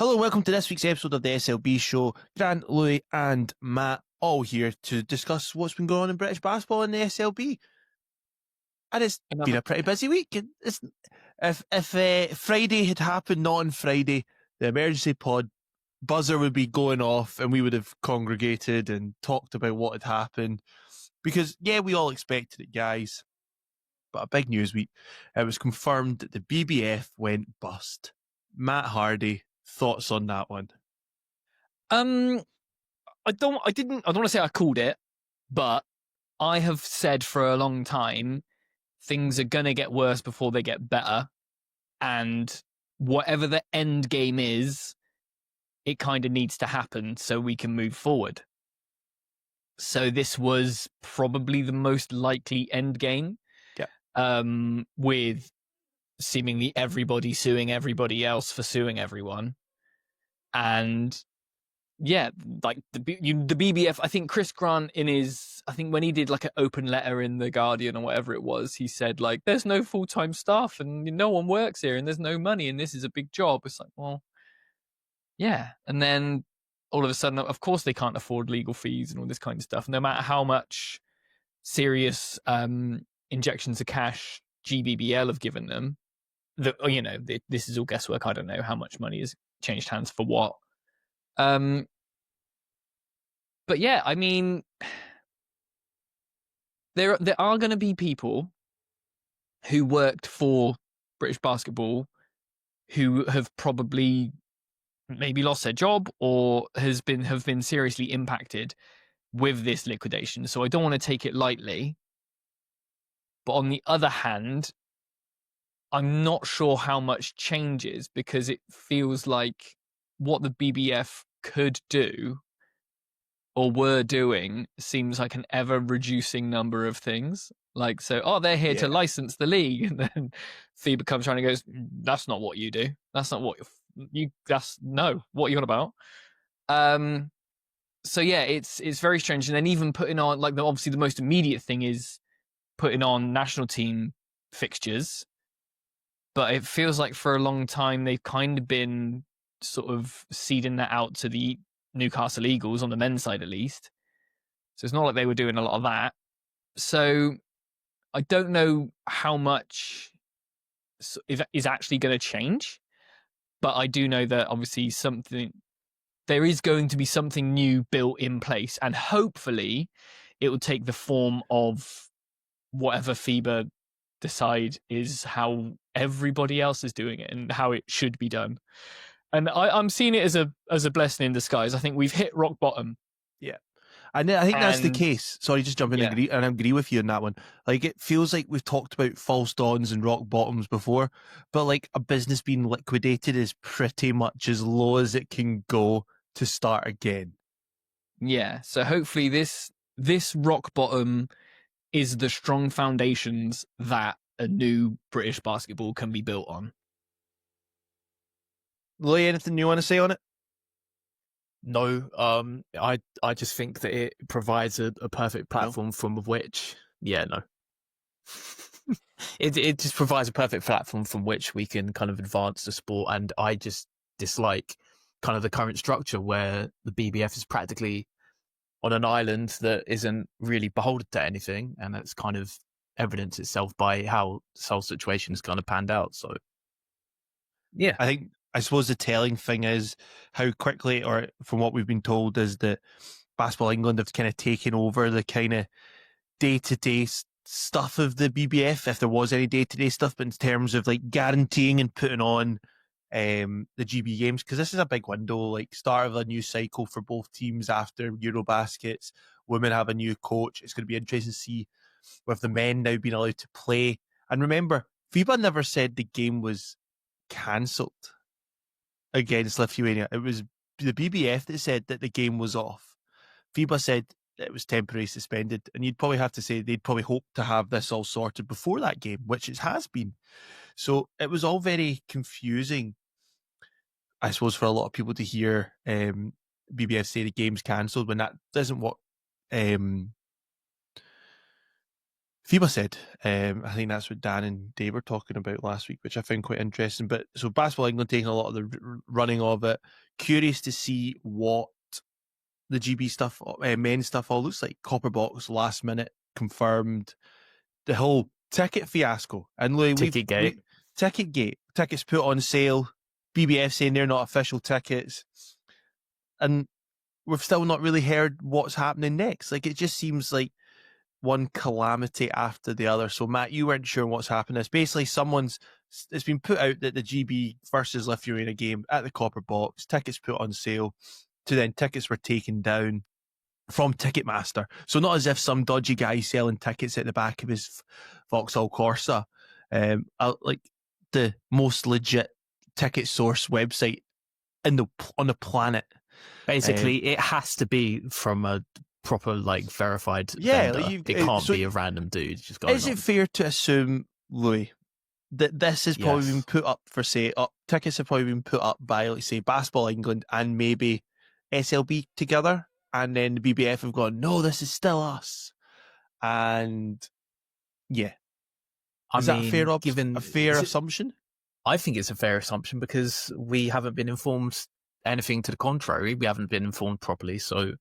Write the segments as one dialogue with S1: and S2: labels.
S1: Hello and welcome to this week's episode of the SLB show. Grant, Louis and Matt all here to discuss what's been going on in British basketball in the SLB. And it's been a pretty busy week. If Friday had happened not on Friday, the emergency pod buzzer would be going off and we would have congregated and talked about what had happened. Because, yeah, we all expected it, guys. But a big news week. It was confirmed that the BBF went bust. Matt Hardy, thoughts on that one?
S2: I don't want to say I called it, but I have said for a long time things are going to get worse before they get better. And whatever the end game is, it kind of needs to happen so we can move forward. So this was probably the most likely end game. Yeah. With seemingly everybody suing everybody else for suing everyone. And yeah, like the BBF, I think Chris Grant when he did like an open letter in The Guardian or whatever it was, he said like, there's no full-time staff and no one works here and there's no money and this is a big job. It's like, well, yeah. And then all of a sudden, of course they can't afford legal fees and all this kind of stuff. No matter how much serious injections of cash GBBL have given them, this is all guesswork. I don't know how much money has changed hands for what. But yeah, I mean, there are going to be people who worked for British basketball who have probably maybe lost their job or have been seriously impacted with this liquidation. So I don't want to take it lightly. But on the other hand, I'm not sure how much changes because it feels like what the BBF could do or were doing seems like an ever reducing number of things. Like, so, they're here to license the league. And then FIBA comes around and goes, that's not what you do. That's not what what are you on about? So yeah, it's very strange. And then even putting on, like, obviously the most immediate thing is putting on national team fixtures. But it feels like for a long time, they've kind of been sort of seeding that out to the Newcastle Eagles on the men's side, at least. So it's not like they were doing a lot of that. So I don't know how much is actually going to change, but I do know that obviously there is going to be something new built in place, and hopefully it will take the form of whatever FIBA decide is how everybody else is doing it and how it should be done. And I'm seeing it as a blessing in disguise. I think we've hit rock bottom.
S1: Yeah. And I think that's the case. Sorry, just jump in and agree with you on that one. Like, it feels like we've talked about false dawns and rock bottoms before, but like a business being liquidated is pretty much as low as it can go to start again.
S2: Yeah. So hopefully this rock bottom is the strong foundations that a new British basketball can be built on.
S1: Louis, anything you want to say on it?
S3: No, I just think that it provides a perfect platform from which, no. It just provides a perfect platform from which we can kind of advance the sport, and I just dislike kind of the current structure where the BBF is practically on an island that isn't really beholden to anything, and that's kind of evidenced itself by how this whole situation has kind of panned out. So, yeah,
S1: I suppose the telling thing is how quickly, or from what we've been told, is that Basketball England have kind of taken over the kind of day-to-day stuff of the BBF, if there was any day-to-day stuff, but in terms of like guaranteeing and putting on the GB games, because this is a big window, like start of a new cycle for both teams after Eurobaskets. Women have a new coach. It's going to be interesting to see with the men now being allowed to play. And remember, FIBA never said the game was cancelled against Lithuania. It was the BBF that said that the game was off. FIBA said it was temporarily suspended, and you'd probably have to say they'd probably hope to have this all sorted before that game, which it has been. So it was all very confusing, I suppose, for a lot of people to hear BBF say the game's cancelled when that isn't what FIBA said, I think that's what Dan and Dave were talking about last week, which I found quite interesting. But so Basketball England taking a lot of the running of it. Curious to see what the GB stuff, men's stuff, all looks like. Copper Box last minute confirmed. The whole ticket fiasco and
S3: Ticket gate.
S1: tickets put on sale. BBF saying they're not official tickets, and we've still not really heard what's happening next. Like, it just seems like one calamity after the other. So Matt, you weren't sure what's happening. It's basically it's been put out that the GB versus Lithuania game at the Copper Box, tickets put on sale, to then tickets were taken down from Ticketmaster. So not as if some dodgy guy selling tickets at the back of his Vauxhall Corsa, like the most legit ticket source website on the planet.
S3: Basically, it has to be from a proper, like, verified vendor.
S1: Like
S3: it can't be a random dude just going
S1: Is
S3: on.
S1: it fair to assume, Louis, that this has probably been put up for tickets have probably been put up by, like, say, Basketball England and maybe SLB together, and then the BBF have gone, no, this is still us, and yeah, is that a fair assumption?
S3: I think it's a fair assumption because we haven't been informed anything to the contrary. We haven't been informed properly, so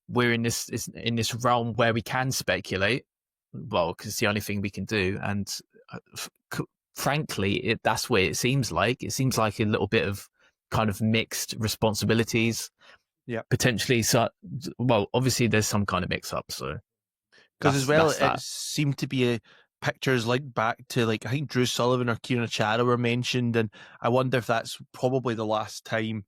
S3: we're in this realm where we can speculate. Well, because it's the only thing we can do, and frankly, that's what it seems like. It seems like a little bit of kind of mixed responsibilities.
S1: Yeah,
S3: potentially. So, well, obviously, there's some kind of mix-up. So,
S1: because as well, it seemed to be pictures linked back to, like, I think Drew Sullivan or Kieran Achara were mentioned, and I wonder if that's probably the last time.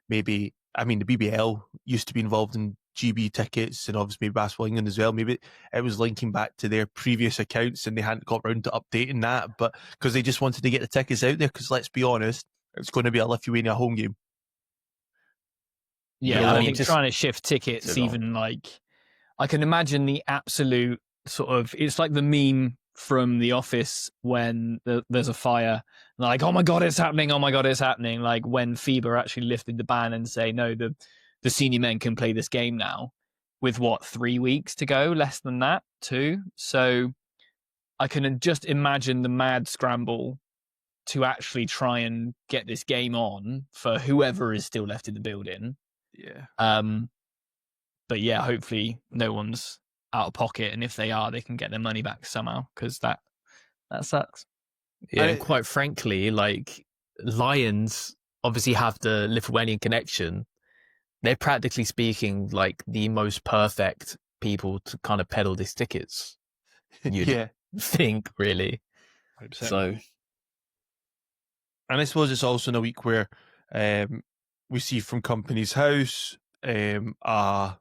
S1: Maybe, I mean, the BBL used to be involved in GB tickets, and obviously maybe Basketball England as well. Maybe it was linking back to their previous accounts and they hadn't got around to updating that, but because they just wanted to get the tickets out there, because let's be honest, it's going to be a Lithuania home game.
S2: Yeah, I mean, trying to shift tickets, even, like, I can imagine the absolute sort of, it's like the meme from The Office when there's a fire, and like, oh my God, it's happening. Oh my God, it's happening. Like when FIBA actually lifted the ban and say, no, the senior men can play this game now with 3 weeks to go, less than that, 2. So I can just imagine the mad scramble to actually try and get this game on for whoever is still left in the building.
S1: Yeah.
S2: But yeah, hopefully no one's out of pocket, and if they are, they can get their money back somehow, because that sucks.
S3: Yeah, and quite frankly, like, Lions obviously have the Lithuanian connection. They're practically speaking like the most perfect people to kind of peddle these tickets. You'd think, really.
S1: 100%.
S3: So,
S1: and I suppose it's also in a week where we see from Company's House a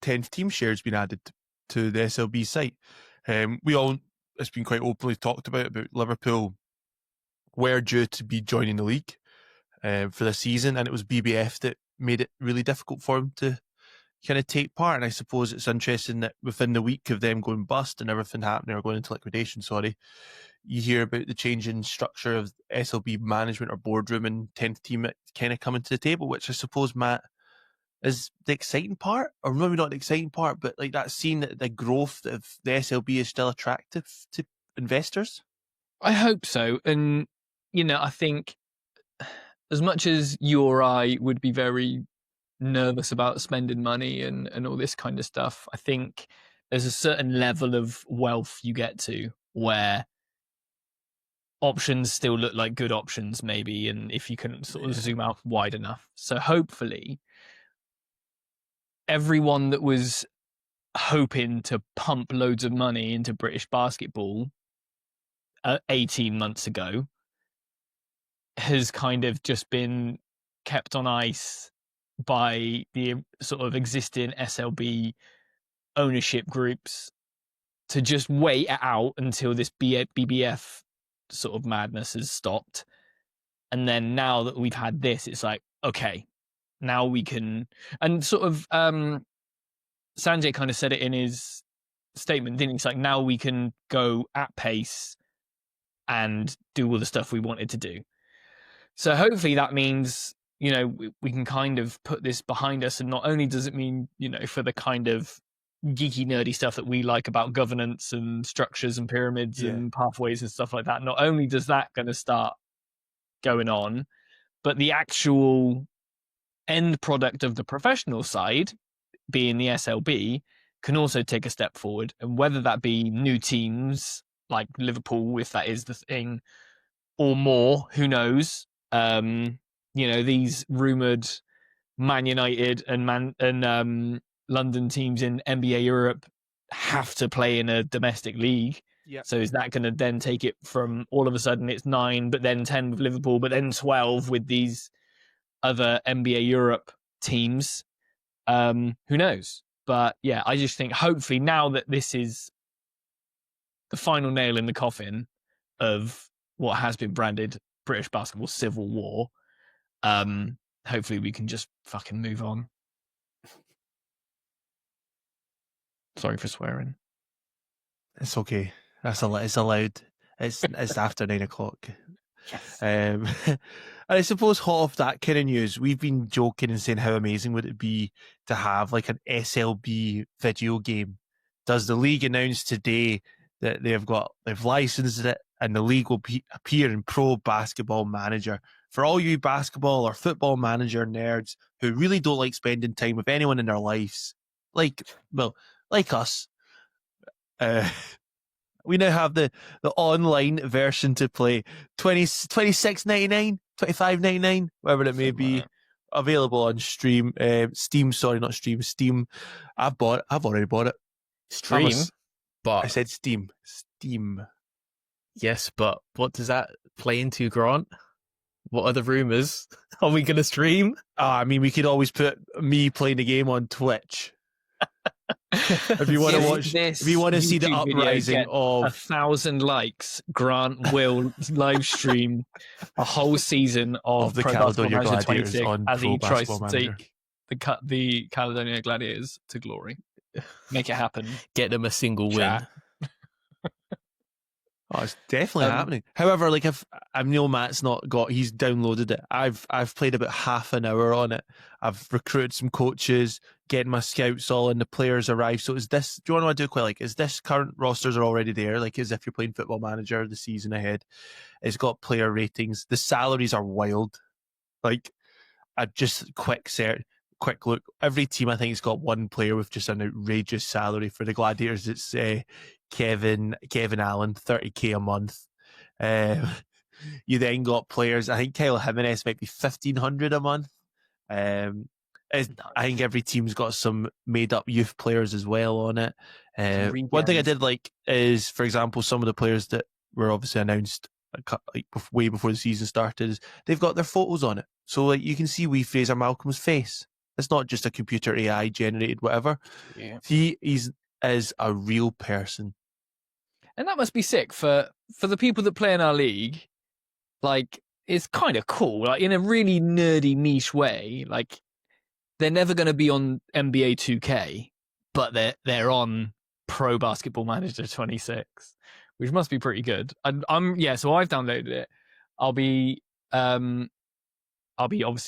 S1: 10th team share has been added to the SLB site. It's been quite openly talked about Liverpool were due to be joining the league for the season, and it was BBF that made it really difficult for them to kind of take part. And I suppose it's interesting that within the week of them going bust and everything happening, or going into liquidation, you hear about the change in structure of SLB management or boardroom, and 10th team kind of coming to the table, which I suppose, Matt, is the exciting part, or maybe not the exciting part, but like that, seeing that the growth of the SLB is still attractive to investors.
S2: I hope so. And, I think as much as you or I would be very nervous about spending money and all this kind of stuff, I think there's a certain level of wealth you get to where options still look like good options, maybe, and if you can sort of zoom out wide enough. So hopefully everyone that was hoping to pump loads of money into British basketball 18 months ago has kind of just been kept on ice by the sort of existing SLB ownership groups to just wait it out until this BBF sort of madness has stopped. And then now that we've had this, it's like, okay, now we can, and sort of Sanjay kind of said it in his statement, didn't he? It's like, now we can go at pace and do all the stuff we wanted to do. So hopefully that means, we can kind of put this behind us. And not only does it mean, for the kind of geeky, nerdy stuff that we like about governance and structures and pyramids and pathways and stuff like that. Not only does that going to start going on, but the actual end product of the professional side, being the SLB, can also take a step forward. And whether that be new teams like Liverpool, if that is the thing, or more, who knows? These rumored Man United and London teams in NBA Europe have to play in a domestic league.
S1: Yep.
S2: So is that going to then take it from all of a sudden it's 9, but then 10 with Liverpool, but then 12 with these other NBA Europe teams? Who knows? But yeah, I just think hopefully now that this is the final nail in the coffin of what has been branded British basketball civil war, hopefully we can just fucking move on. Sorry for swearing.
S1: It's okay. It's allowed. It's after 9 o'clock.
S2: Yes.
S1: And I suppose hot off that kind of news, we've been joking and saying how amazing would it be to have like an SLB video game. Does the league announce today that they've licensed it, and the league will appear in Pro Basketball Manager? For all you basketball or football manager nerds who really don't like spending time with anyone in their lives, like us, we now have the online version to play. $26.99, $25.99, whatever it may be, available on Steam. Steam. I've already bought it.
S3: Stream, but
S1: I said Steam.
S3: Yes, but what does that play into, Grant? What are the rumors? Are we going to stream?
S1: I mean, we could always put me playing the game on Twitch. If you want to watch, if you want to see the uprising of
S2: 1,000 likes, Grant will live stream a whole season of
S1: the
S2: Pro
S1: Caledonia
S2: Basketball
S1: Gladiators
S2: Manager 26
S1: on
S2: as
S1: Pro
S2: he tries
S1: Basketball
S2: to
S1: Manager.
S2: take the Caledonia Gladiators to glory. Make it happen.
S3: Get them a single win.
S1: Oh, it's definitely happening. However, like if I know Matt's he's downloaded it. I've played about half an hour on it. I've recruited some coaches, getting my scouts all, and the players arrive. So is this? Do you want to do quite like? Is this current rosters are already there? Like as if you're playing Football Manager the season ahead. It's got player ratings. The salaries are wild. Like I just quick look. Every team I think has got one player with just an outrageous salary. For the Gladiators, it's Kevin Allen, $30K a month. You then got players. I think Kyle Jimenez might be $1,500 a month. I think every team's got some made-up youth players as well on it. One thing I did like is, for example, some of the players that were obviously announced like way before the season started, is they've got their photos on it, so like you can see wee Fraser Malcolm's face. It's not just a computer AI generated whatever.
S2: Yeah.
S1: He is a real person.
S2: And that must be sick for the people that play in our league. Like, it's kind of cool, like in a really nerdy niche way. Like, they're never going to be on NBA 2K, but they're on Pro Basketball Manager 26, which must be pretty good. So I've downloaded it. I'll be obviously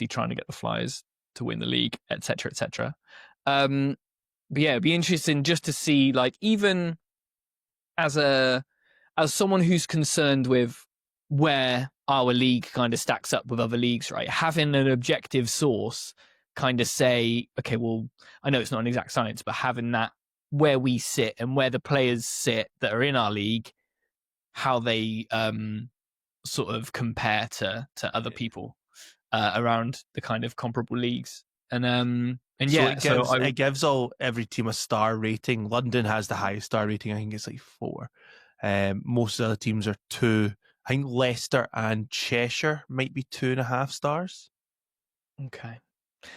S2: trying to get the Flyers to win the league, etc., etc. But yeah, it'd be interesting just to see, like, even as someone who's concerned with where our league kind of stacks up with other leagues, right? Having an objective source kind of say, okay, well, I know it's not an exact science, but having that where we sit and where the players sit that are in our league, how they sort of compare to other people around the kind of comparable leagues. And yeah,
S1: it gives every team a star rating. London has the highest star rating. I think it's like 4. Most of the other teams are 2. I think Leicester and Cheshire might be 2.5 stars.
S2: Okay.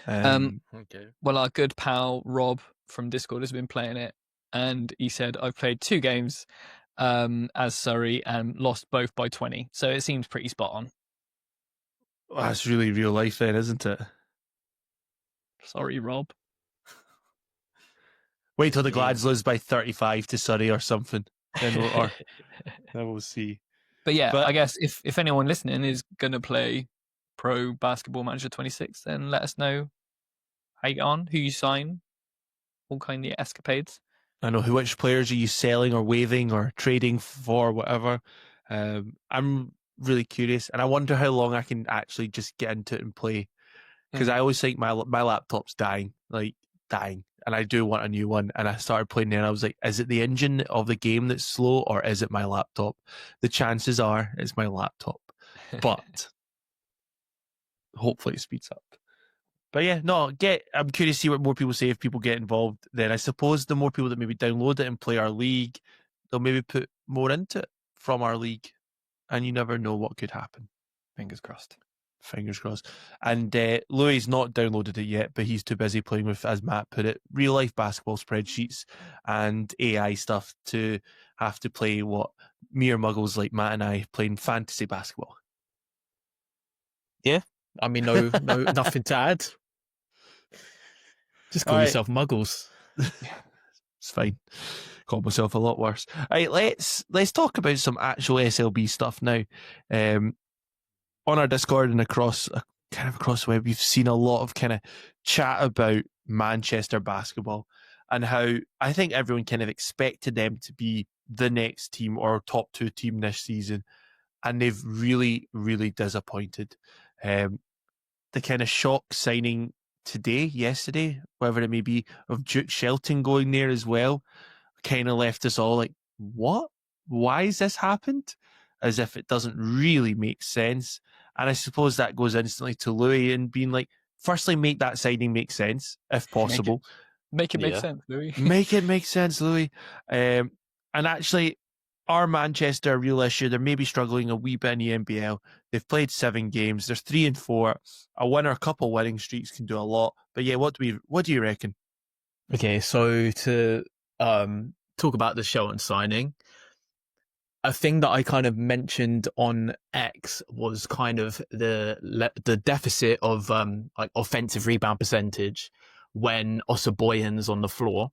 S3: Okay.
S2: Well, our good pal Rob from Discord has been playing it, and he said, I've played 2 games as Surrey and lost both by 20. So it seems pretty spot on.
S1: Well, that's really real life then, isn't it?
S2: Sorry, Rob.
S1: Wait till the Glads lose by 35 to Surrey or something. Then we'll see.
S2: But yeah, I guess if anyone listening is going to play Pro Basketball Manager 26, then let us know how you get on, who you sign, all kind of escapades.
S1: I know which players are you selling or waiving or trading for, whatever. I'm really curious, and I wonder how long I can actually just get into it and play, because I always think my laptop's dying, like dying, and I do want a new one. And I started playing there, and I was like, is it the engine of the game that's slow, or is it my laptop? The chances are it's my laptop, but hopefully it speeds up. But yeah, no, I'm curious to see what more people say if people get involved. Then I suppose the more people that maybe download it and play our league, they'll maybe put more into it from our league, and you never know what could happen.
S2: Fingers crossed.
S1: Fingers crossed. And Louis not downloaded it yet, but he's too busy playing with, as Matt put it, real life basketball spreadsheets and AI stuff to have to play what mere muggles like Matt and I playing fantasy basketball.
S3: Yeah, I mean, no, nothing to add. Just call yourself muggles.
S1: It's fine. Called myself a lot worse. All right, let's talk about some actual SLB stuff now. On our Discord and across the web, we've seen a lot of kind of chat about Manchester basketball and how I think everyone kind of expected them to be the next team or top 2 team this season, and they've really, really disappointed. The kind of shock signing yesterday, whatever it may be, of Duke Shelton going there as well, kind of left us all like, what? Why has this happened? As if it doesn't really make sense. And I suppose that goes instantly to Louis and being like, firstly, make that signing make sense, if possible.
S2: Make it make sense, Louis.
S1: Make it make sense, Louis. And actually, are Manchester a real issue? They're maybe struggling a wee bit in the NBL. They've played 7 games. There's 3-4. A win or a couple winning streaks can do a lot. But yeah, what do you reckon?
S3: Okay, so to talk about the Shelton signing, a thing that I kind of mentioned on X was kind of the deficit of like offensive rebound percentage when Osaboyan's on the floor.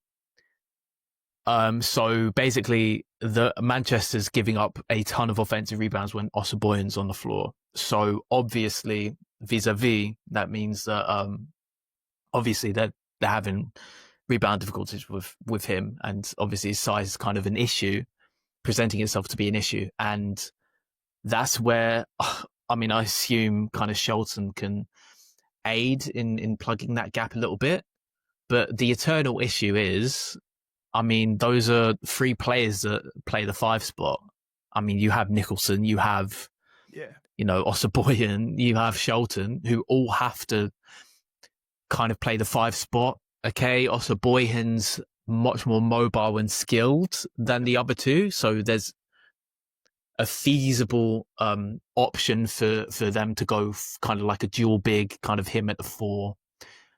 S3: So basically, the Manchester's giving up a ton of offensive rebounds when Osaboyan's on the floor. So obviously, vis-a-vis, that means that obviously they're having rebound difficulties with him, and obviously his size is kind of an issue, presenting itself to be an issue, and that's where I mean I assume kind of Shelton can aid in plugging that gap a little bit. But the eternal issue is, I mean, those are 3 players that play the 5 spot. I mean, you have Nicholson, you have Osaboyan, you have Shelton, who all have to kind of play the 5 spot. Okay, Osaboyan's much more mobile and skilled than the other 2, so there's a feasible option for them to go kind of like a dual big, kind of him at the 4,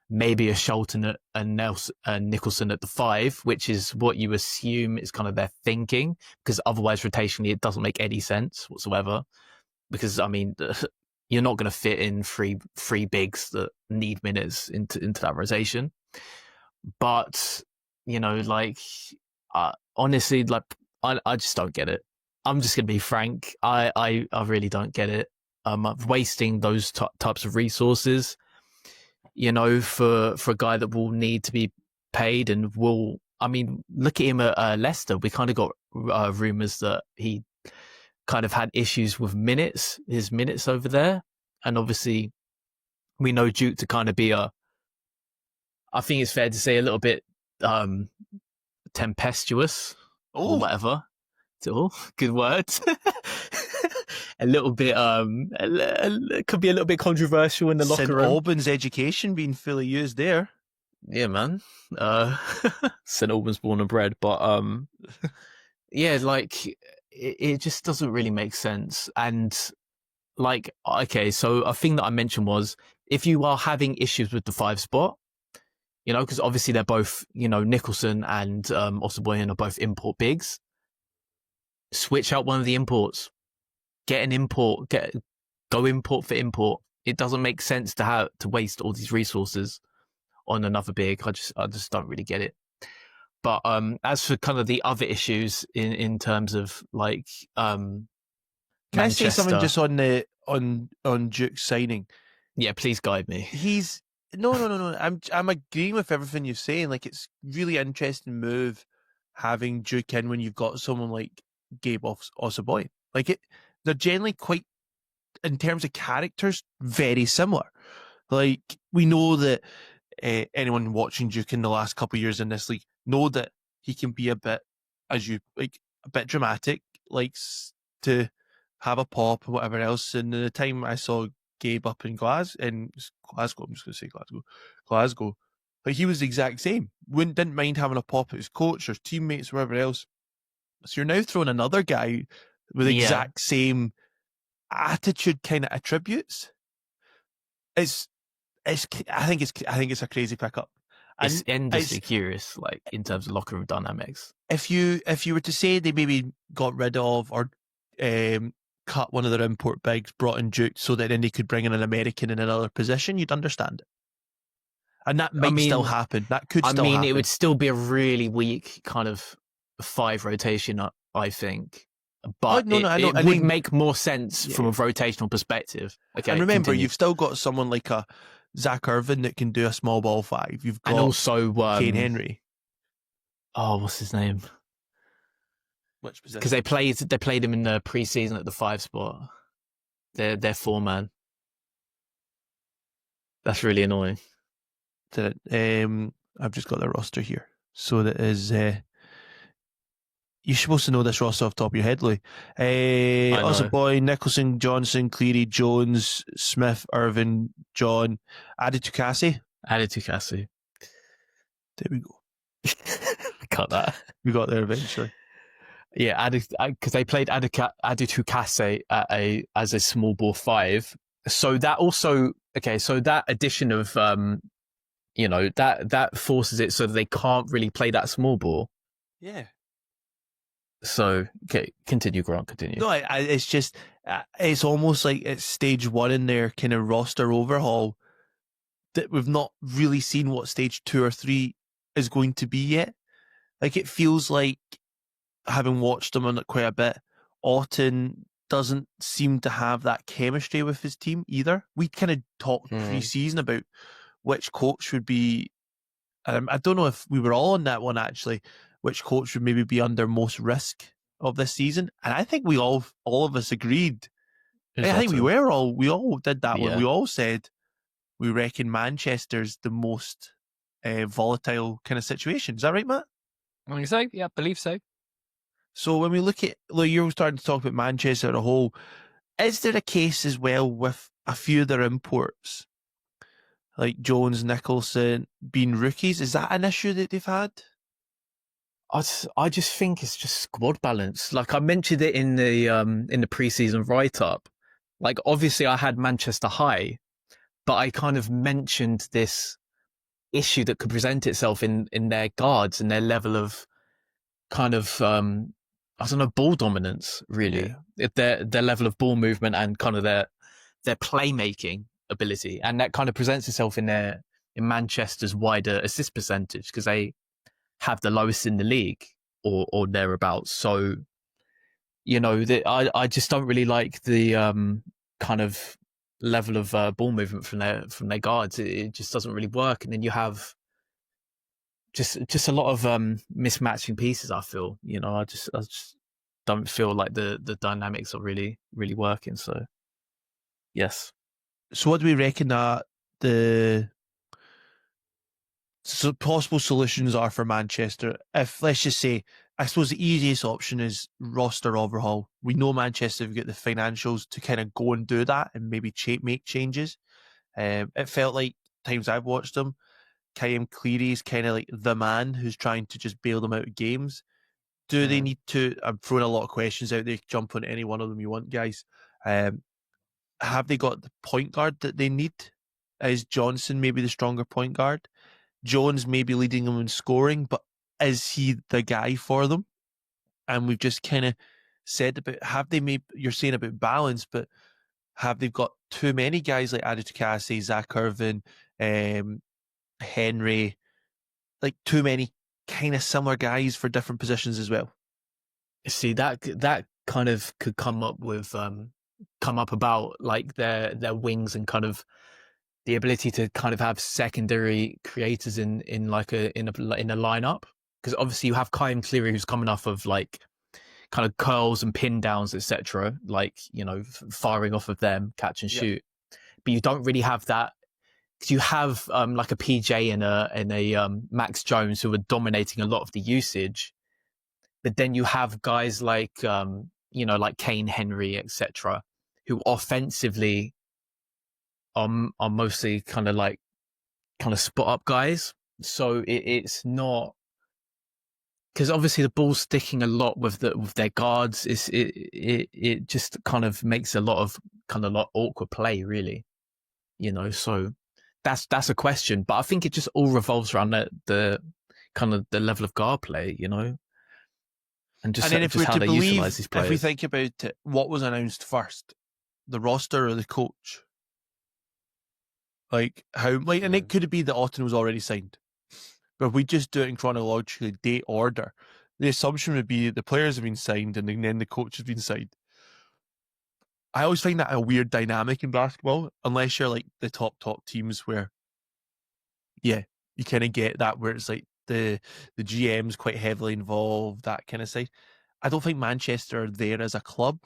S3: maybe a Shelton and Nicholson at the 5, which is what you assume is kind of their thinking, because otherwise rotationally it doesn't make any sense whatsoever. Because I mean, you're not going to fit in three bigs that need minutes into that rotation. But like honestly, like I just don't get it. I'm just gonna be frank. I really don't get it. Wasting those types of resources, for a guy that will need to be paid and will. I mean, look at him at Leicester. We kind of got rumors that he kind of had issues with his minutes over there, and obviously we know Duke to kind of be I think it's fair to say a little bit tempestuous or whatever. Oh, good word. A little bit could be a little bit controversial in the locker room.
S1: St. Albans education being fully used there.
S3: Yeah, man. St. Albans born and bred, but yeah, like it just doesn't really make sense. And like, okay, so a thing that I mentioned was, if you are having issues with the 5 spot, because obviously they're both, Nicholson and Osaboyan are both import bigs. Switch out one of the imports. Get an import. Go import for import. It doesn't make sense to waste all these resources on another big. I just don't really get it. But as for kind of the other issues in terms of like,
S1: can I say something just on Duke's signing?
S3: Yeah, please guide me.
S1: He's no. I'm agreeing with everything you're saying. Like, it's really interesting move having Duke in when you've got someone like Gabe Osaboy. Like they're generally quite, in terms of characters, very similar. Like we know that anyone watching Duke in the last couple of years in this league know that he can be a bit, a bit dramatic, likes to have a pop and whatever else. And the time I saw Gabe up in Glasgow, I'm just going to say Glasgow, but he was the exact same. Didn't mind having a pop at his coach or teammates, whatever else. So you're now throwing another guy with the exact same attitude kind of attributes. I think it's a crazy pickup.
S3: It's endlessly curious, like in terms of locker room dynamics.
S1: If you were to say they maybe got rid of or cut one of their import bigs, brought in Duke, so that then they could bring in an American in another position, you'd understand it. And that might still happen. That could still happen.
S3: It would still be a really weak kind of 5 rotation, I think. But it would make more sense from a rotational perspective. Okay,
S1: and remember, you've still got someone like a Zach Irvin that can do a small ball 5. You've got
S3: and also
S1: Kane Henry.
S3: Oh, what's his name?
S1: Which position?
S3: Because they played him in the preseason at the 5 spot. They're 4-man. That's really annoying.
S1: I've just got the roster here, so that is. You're supposed to know this roster off the top of your head, Louis. Osaboy, Nicholson, Johnson, Cleary, Jones, Smith, Irvin, John, Adetukasi.
S3: Adetukasi.
S1: There we go.
S3: Cut that.
S1: We got there eventually.
S3: Yeah, because they played Adetukasi as a small ball 5. So that also so that addition of that forces it so that they can't really play that small ball.
S1: Yeah.
S3: So, okay, continue, Grant, continue.
S1: No, it's just, it's almost like it's stage 1 in their kind of roster overhaul that we've not really seen what stage 2 or 3 is going to be yet. Like, it feels like, having watched them on it quite a bit, Otten doesn't seem to have that chemistry with his team either. We kind of talked pre-season about which coach would be, I don't know if we were all on that one actually, which coach would maybe be under most risk of this season. And I think we all of us agreed. I think we all did that one. We all said we reckon Manchester's the most volatile kind of situation. Is that right, Matt?
S2: I think so. Yeah, I believe so.
S1: So when we look at, you're starting to talk about Manchester as a whole, is there a case as well with a few of their imports, like Jones, Nicholson, being rookies? Is that an issue that they've had?
S3: I just think it's just squad balance. Like I mentioned it in the preseason write-up. Like obviously I had Manchester high, but I kind of mentioned this issue that could present itself in their guards and their level of kind of ball dominance, really. Yeah. Their level of ball movement and kind of their playmaking ability, and that kind of presents itself in Manchester's wider assist percentage because they have the lowest in the league or thereabouts. So, I just don't really like the kind of level of ball movement from their guards. It just doesn't really work, and then you have just a lot of mismatching pieces. I feel, I just don't feel like the dynamics are really really working. So, yes.
S1: So, what do we reckon that the possible solutions are for Manchester? If, let's just say, I suppose the easiest option is roster overhaul. We know Manchester have got the financials to kind of go and do that and maybe make changes. It felt like times I've watched them, Kyle Cleary is kind of like the man who's trying to just bail them out of games. Do they need to? I'm throwing a lot of questions out there. Jump on any one of them you want, guys. Have they got the point guard that they need? Is Johnson maybe the stronger point guard? Jones maybe leading them in scoring, but is he the guy for them? And we've just kind of said about, have they made, you're saying about balance, but have they got too many guys like Adetukasi, Zach Irvin, Henry, like too many kind of similar guys for different positions as well?
S3: See, that kind of could come up about like their wings and kind of the ability to kind of have secondary creators in a lineup, because obviously you have Kyle Cleary who's coming off of like kind of curls and pin downs, etc. Like, you know, firing off of them, catch and shoot. But you don't really have that. Because you have like a PJ and a Max Jones who are dominating a lot of the usage, but then you have guys like you know, like Kane, Henry, etc., who offensively are mostly kind of spot up guys. So it's not, because obviously the ball's sticking a lot with their guards. It just kind of makes a lot of awkward play, really. You know, so that's a question, but I think it just all revolves around the kind of the level of guard play, you know, and
S1: then if we're
S3: how
S1: to
S3: they
S1: believe,
S3: utilize these players.
S1: if we think about it, what was announced first, the roster or the coach? Like how, like, and it could be that Otton was already signed, but if we just do it in chronological date order, the assumption would be that the players have been signed and then the coach has been signed. I always find that a weird dynamic in basketball, unless you're like the top teams where, yeah, you kind of get that where it's like the GM's quite heavily involved, that kind of side. I don't think Manchester are there as a club.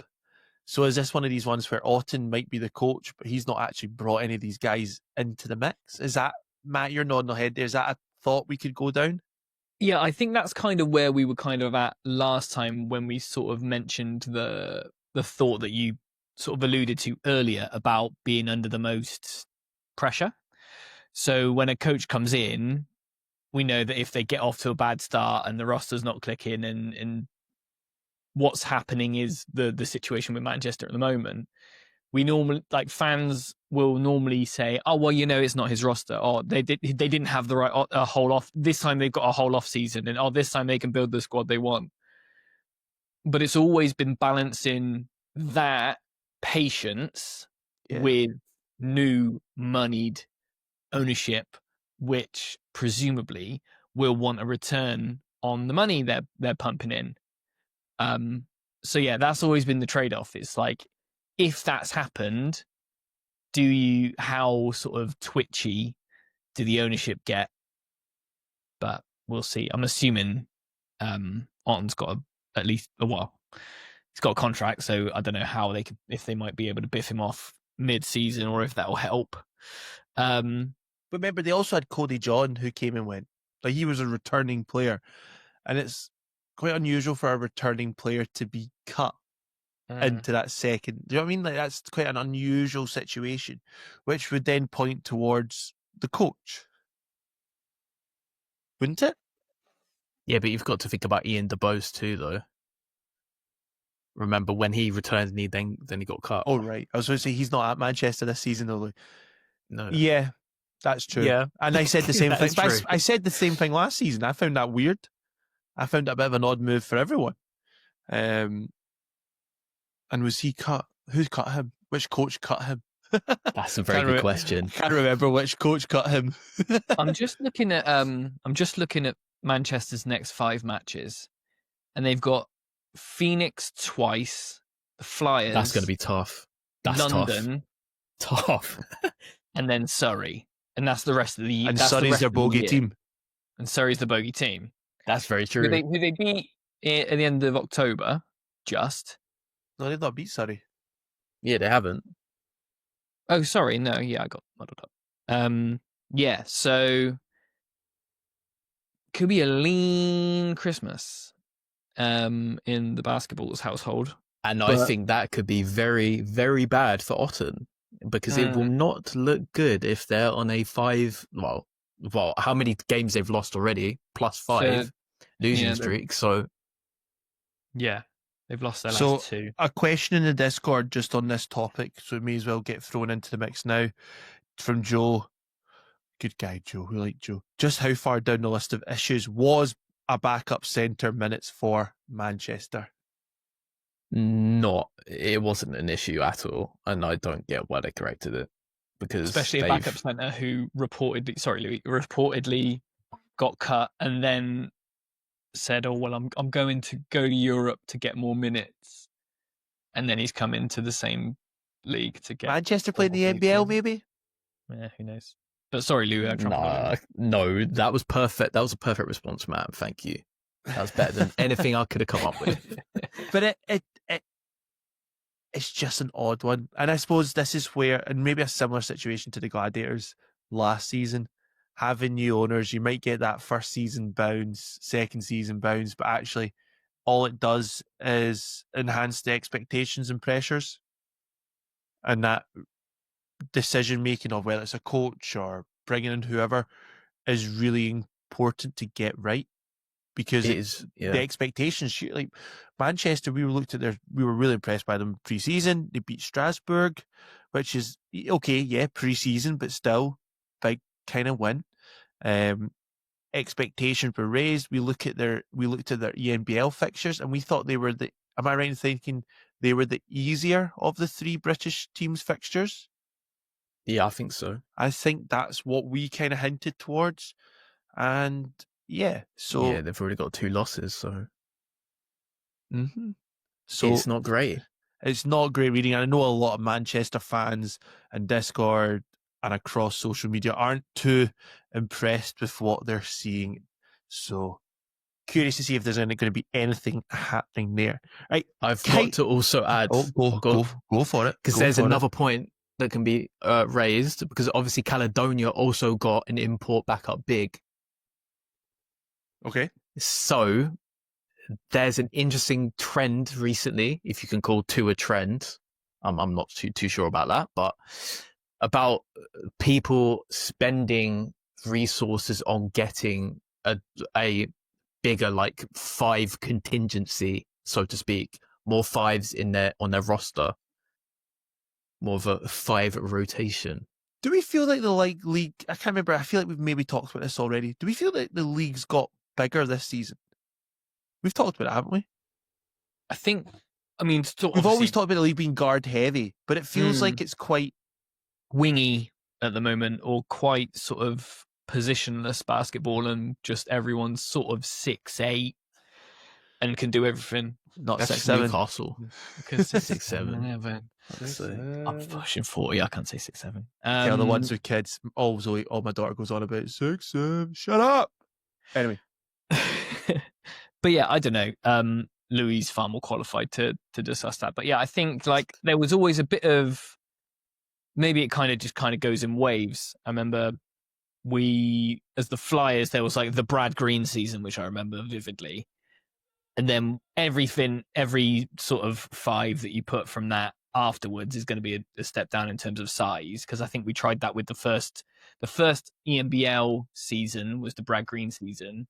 S1: So is this one of these ones where Otton might be the coach, but he's not actually brought any of these guys into the mix? Is that, Matt, you're nodding your head there, is that a thought we could go down?
S2: Yeah, I think that's kind of where we were kind of at last time when we sort of mentioned the thought that you sort of alluded to earlier about being under the most pressure. So when a coach comes in, we know that if they get off to a bad start and the roster's not clicking and what's happening is the situation with Manchester at the moment, we normally, like, fans will normally say, oh, well, you know, it's not his roster, or they didn't have the right a whole off, this time they've got a whole off season, and oh, this time they can build the squad they want. But it's always been balancing that patience with new moneyed ownership, which presumably will want a return on the money they're pumping in. So yeah, that's always been the trade-off. It's like, if that's happened, how sort of twitchy do the ownership get? But we'll see. I'm assuming Otton's got at least he's got a contract, so I don't know how if they might be able to biff him off mid-season, or if that will help.
S1: But remember, they also had Cody John, who came and went. Like, he was a returning player, and it's quite unusual for a returning player to be cut into that second. Do you know what I mean? Like, that's quite an unusual situation, which would then point towards the coach, wouldn't it?
S3: Yeah, but you've got to think about Ian DeBose too, though. Remember when he returned and he then he got cut.
S1: Oh, right. I was going to say he's not at Manchester this season, though.
S3: No.
S1: Yeah, that's true.
S3: Yeah,
S1: and I said the same thing.
S3: True.
S1: I said the same thing last season. I found that weird. I found it a bit of an odd move for everyone. And was he cut? Who cut him? Which coach cut him?
S3: That's a very good question.
S1: Can't remember which coach cut him.
S2: I'm just looking at Manchester's next 5 matches, and they've got Phoenix twice, the Flyers.
S3: That's going to be tough. That's
S2: London,
S3: tough,
S2: and then Surrey, and that's the rest of the.
S1: And Surrey's their bogey team.
S2: And Surrey's the bogey team.
S3: That's very true.
S2: Who they beat at the end of October? Just.
S1: No, they've not beat Surrey.
S3: Yeah, they haven't.
S2: Oh, sorry. No, yeah, I got muddled up. Yeah, so could be a lean Christmas in the basketball's household.
S3: And I think that could be very, very bad for Otton, because it will not look good if they're on a 5, well, how many games they've lost already, +5 losing streak. So
S2: yeah, they've lost their last 2.
S1: A question in the Discord just on this topic, so it may as well get thrown into the mix now, from Joe. Good guy, Joe. We like Joe. Just how far down the list of issues was a backup centre minutes for Manchester?
S3: It wasn't an issue at all, and I don't get why they corrected it, because
S2: especially a backup centre who reportedly got cut and then said, "Oh well, I'm going to go to Europe to get more minutes," and then he's come into the same league to get
S1: Manchester playing the NBL, maybe.
S2: Yeah, who knows? But sorry, Lou.
S3: No, that was perfect. That was a perfect response, Matt. Thank you. That was better than anything I could have come up with.
S1: But it's just an odd one. And I suppose this is where, and maybe a similar situation to the Gladiators last season, having new owners, you might get that first season bounce, second season bounce, but actually all it does is enhance the expectations and pressures. And that decision making of whether it's a coach or bringing in whoever is really important to get right. Because the expectations, like Manchester, we were really impressed by them pre-season. They beat Strasbourg, which is okay, yeah, pre-season, but still big kind of win. Expectations were raised. We looked at their ENBL fixtures, and we thought they were am I right in thinking they were the easier of the three British teams' fixtures?
S3: Yeah, I think so.
S1: I think that's what we kind of hinted towards, and yeah, so
S3: yeah, they've already got 2 losses, so
S1: so
S3: it's not great.
S1: It's not great reading. And I know a lot of Manchester fans and Discord and across social media aren't too impressed with what they're seeing. So curious to see if there's going to be anything happening there. Right,
S3: I've got to also add.
S1: Go for it.
S3: Because there's another point that can be raised, because obviously Caledonia also got an import backup big.
S1: Okay.
S3: So there's an interesting trend recently, if you can call two a trend. I'm not too sure about that, but about people spending resources on getting a bigger, like 5 contingency, so to speak, more 5s on their roster, more of a 5 rotation.
S1: Do we feel like the league? I can't remember. I feel like we've maybe talked about this already. Do we feel like the league's got bigger this season? We've talked about it, haven't we?
S2: We've
S1: always talked about the league being guard heavy, but it feels like it's quite
S2: wingy at the moment, or quite sort of positionless basketball, and just everyone's sort of 6'8" and can do everything.
S1: Not
S3: That's
S1: 6'7".
S3: Newcastle. 6'7".
S2: I'm pushing 40. I can't say 6'7".
S1: Yeah, the ones with kids. All my daughter goes on about 6'7". Shut up. Anyway.
S2: But yeah, I don't know. Louis is far more qualified to discuss that. But yeah, I think like there was always a bit of, maybe it kind of goes in waves. I remember as the Flyers, there was like the Brad Green season, which I remember vividly. And then every sort of 5 that you put from that afterwards is going to be a step down in terms of size. Because I think we tried that with the first EMBL season was the Brad Green season.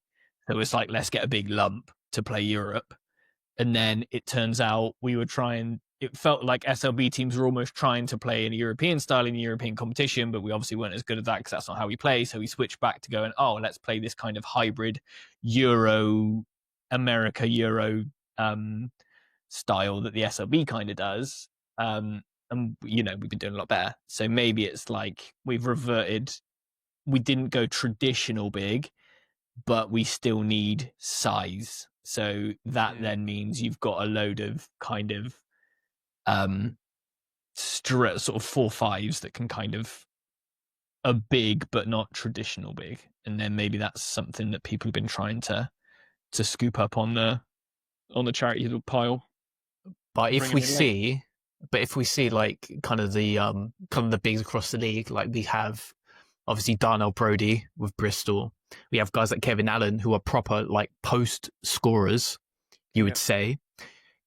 S2: So it was like, let's get a big lump to play Europe. And then it turns out it felt like SLB teams were almost trying to play in a European style in a European competition, but we obviously weren't as good at that because that's not how we play. So we switched back to going, let's play this kind of hybrid America Euro style that the SLB kind of does. And we've been doing a lot better. So maybe it's like we've reverted. We didn't go traditional big, but we still need size. So that then means you've got a load of kind of sort of 4-5s that can kind of are big but not traditional big. And then maybe that's something that people have been trying to scoop up on the charity pile.
S3: But if we see like kind of the bigs across the league, like we have obviously Darnell Brody with Bristol. We have guys like Kevin Allen who are proper like post scorers, you would say,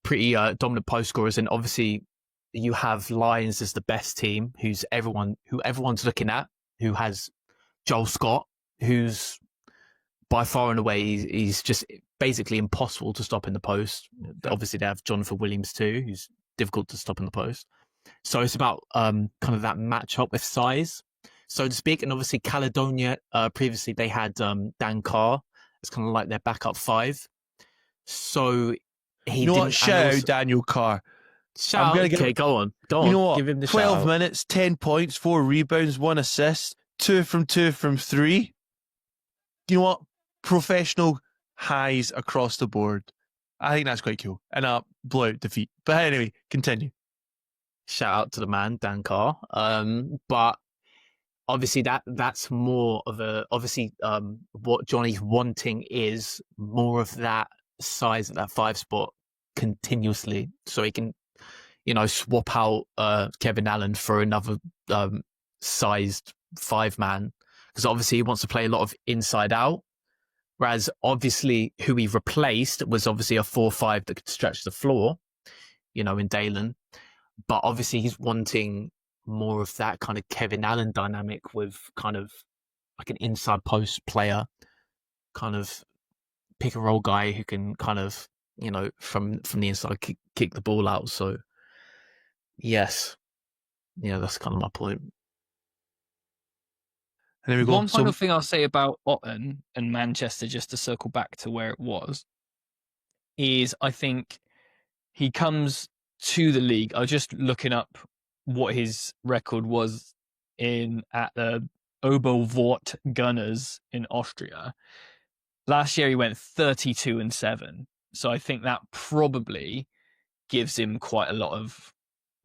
S3: pretty dominant post scorers. And obviously you have Lions as the best team, who everyone's looking at, who has Joel Scott, who's by far and away he's just basically impossible to stop in the post. Obviously they have Jonathan Williams too, who's difficult to stop in the post. So it's about kind of that matchup with size, so to speak. And obviously Caledonia, previously they had Dan Carr as kind of like their backup 5. So he
S1: shout out Daniel Carr.
S3: Go on.
S1: You know what?
S3: Give him the
S1: 12
S3: shout.
S1: minutes, 10 points, 4 rebounds, 1 assist, 2 from 3. You know what? Professional highs across the board. I think that's quite cool. And a blowout defeat. But anyway, continue.
S3: Shout out to the man, Dan Carr. But obviously that's more of a what Johnny's wanting is more of that size at that 5 spot continuously, so he can swap out Kevin Allen for another sized 5-man, because obviously he wants to play a lot of inside out, whereas obviously who he replaced was obviously a 4-5 that could stretch the floor, in Dalen. But obviously he's wanting more of that kind of Kevin Allen dynamic with kind of like an inside post player, kind of pick and roll guy who can kind of, from the inside kick the ball out. So yes, that's kind of my point.
S1: And there we go.
S2: One final thing I'll say about Otten and Manchester, just to circle back to where it was, is I think he comes to the league. I was just looking up what his record was at the Oberwort Gunners in Austria. Last year he went 32-7. So I think that probably gives him quite a lot of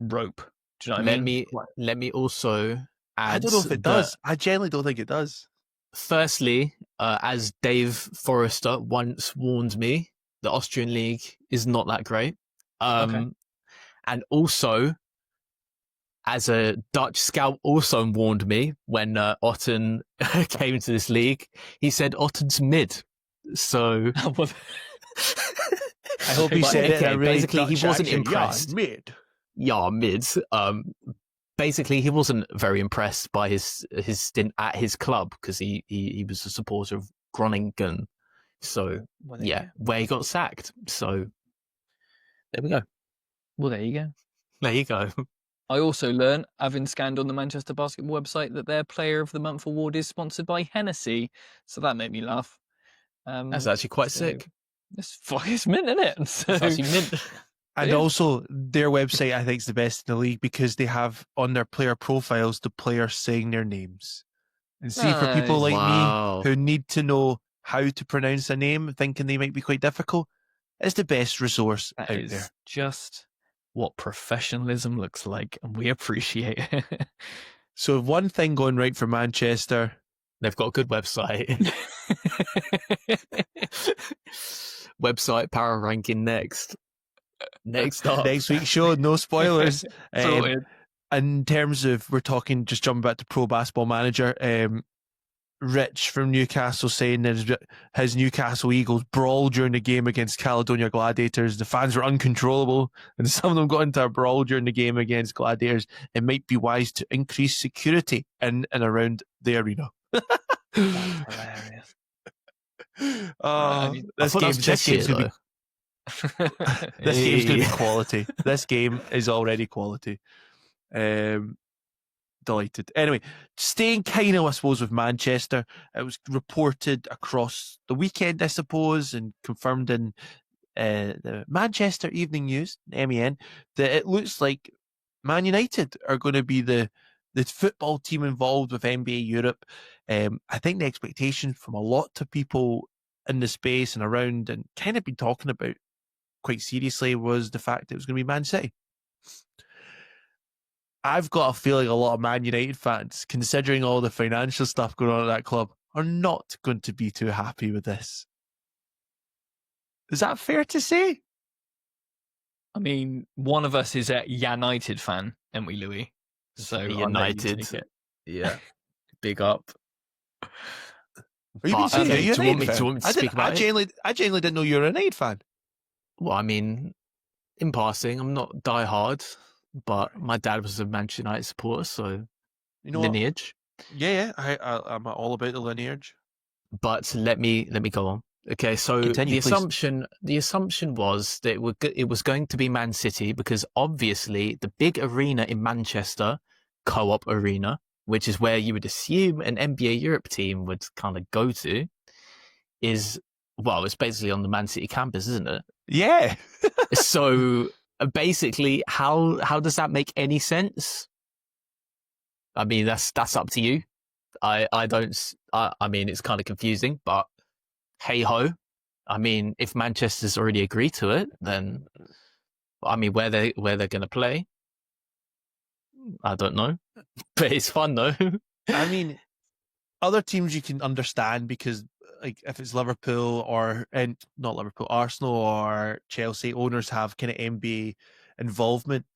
S2: rope. Do you know what I mean?
S3: Let me also add.
S1: I don't know if it does. I genuinely don't think it does.
S3: Firstly, as Dave Forrester once warned me, the Austrian league is not that great.
S2: Okay.
S3: And also, as a Dutch scout also warned me when Otten came into this league, he said Otten's mid. So
S1: I hope he said it. Really
S3: basically, he wasn't impressed.
S1: Yeah,
S3: mid. Basically, he wasn't very impressed by his stint at his club, because he was a supporter of Groningen. So where he got sacked. So there we go.
S2: Well, there you go.
S3: There you go.
S2: I also learned, having scanned on the Manchester Basketball website, that their Player of the Month award is sponsored by Hennessy. So that made me laugh.
S3: That's actually quite sick.
S2: It's mint, isn't it? So,
S3: it's actually mint.
S1: And also, their website, I think, is the best in the league, because they have on their player profiles the players saying their names. And see, for people like me who need to know how to pronounce a name, thinking they might be quite difficult, it's the best resource out there.
S2: Just what professionalism looks like, and we appreciate it.
S1: So one thing going right for Manchester.
S3: They've got a good website. Website power ranking next. Next up.
S1: Next week's show, no spoilers. In terms of, we're talking, just jumping back to Pro Basketball Manager, Rich from Newcastle saying that his Newcastle Eagles brawl during the game against Caledonia Gladiators. The fans were uncontrollable, and some of them got into a brawl during the game against Gladiators. It might be wise to increase security in and around the arena.
S2: That's hilarious.
S1: This game's going to be quality. This game is already quality. Delighted. Anyway, staying kind of, I suppose, with Manchester, it was reported across the weekend, I suppose, and confirmed in the Manchester Evening News, MEN, that it looks like Man United are going to be the football team involved with NBA Europe. I think the expectation from a lot of people in the space and around, and kind of been talking about quite seriously, was the fact that it was going to be Man City. I've got a feeling a lot of Man United fans, considering all the financial stuff going on at that club, are not going to be too happy with this. Is that fair to say?
S2: I mean, one of us is a United fan, aren't we, Louis? So
S3: United. Yeah. Big up.
S1: Are you being serious?
S3: Do you want me to speak about it?
S1: I genuinely didn't know you were a United fan.
S3: Well, I mean, in passing, I'm not die-hard, but my dad was a Manchester United supporter, so lineage.
S1: Yeah, I'm all about the lineage.
S3: But let me go on. Okay, so
S1: Continue,
S3: the assumption was that it was going to be Man City, because obviously the big arena in Manchester, Co-op Arena, which is where you would assume an NBA Europe team would kind of go to, is, well, it's basically on the Man City campus, isn't it?
S1: Yeah.
S3: So basically, how does that make any sense? I mean, that's up to you. I mean, it's kind of confusing, but hey ho. I mean, if Manchester's already agreed to it, then I mean, where they're going to play, I don't know, but it's fun though.
S1: I mean, other teams you can understand because, like, if it's Liverpool and not Liverpool, Arsenal or Chelsea, owners have kind of NBA involvement.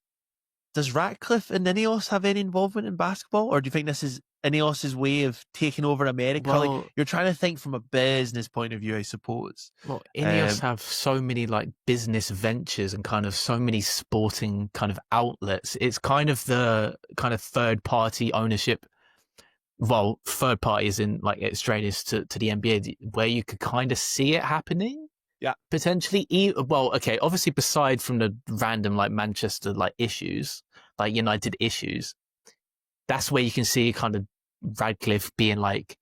S1: Does Ratcliffe and Ineos have any involvement in basketball, or do you think this is Ineos's way of taking over America?
S3: Well,
S1: you're trying to think from a business point of view, I suppose.
S3: Well, Ineos
S1: Um,
S3: have so many like business ventures and kind of so many sporting kind of outlets. It's kind of the kind of third party ownership. Well, third party is in like extraneous to the NBA, where you could kind of see it happening.
S1: Yeah.
S3: Potentially. Well, okay. Obviously, beside from the random like Manchester like issues, like United issues, that's where you can see kind of Radcliffe being like,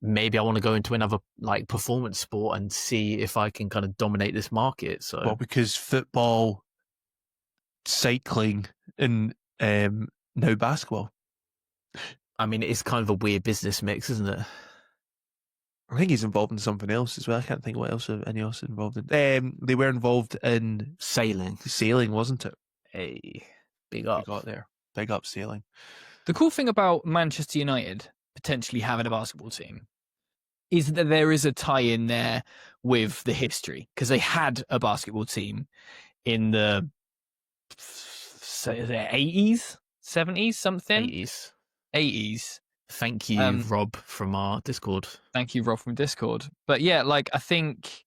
S3: maybe I want to go into another like performance sport and see if I can kind of dominate this market. So,
S1: well, because football, cycling, and now basketball.
S3: I mean, it's kind of a weird business mix, isn't it?
S1: I think he's involved in something else as well. I can't think what else Ineos involved in. They were involved in
S3: Sailing,
S1: wasn't it?
S3: hey, big
S1: We
S3: up.
S1: got there. Big up sailing.
S2: The cool thing about Manchester United potentially having a basketball team is that there is a tie-in there with the history, because they had a basketball team in the 80s, 70s, something. 80s.
S3: Thank you, Rob, from our Discord.
S2: Thank you, Rob, from Discord. But yeah, like, I think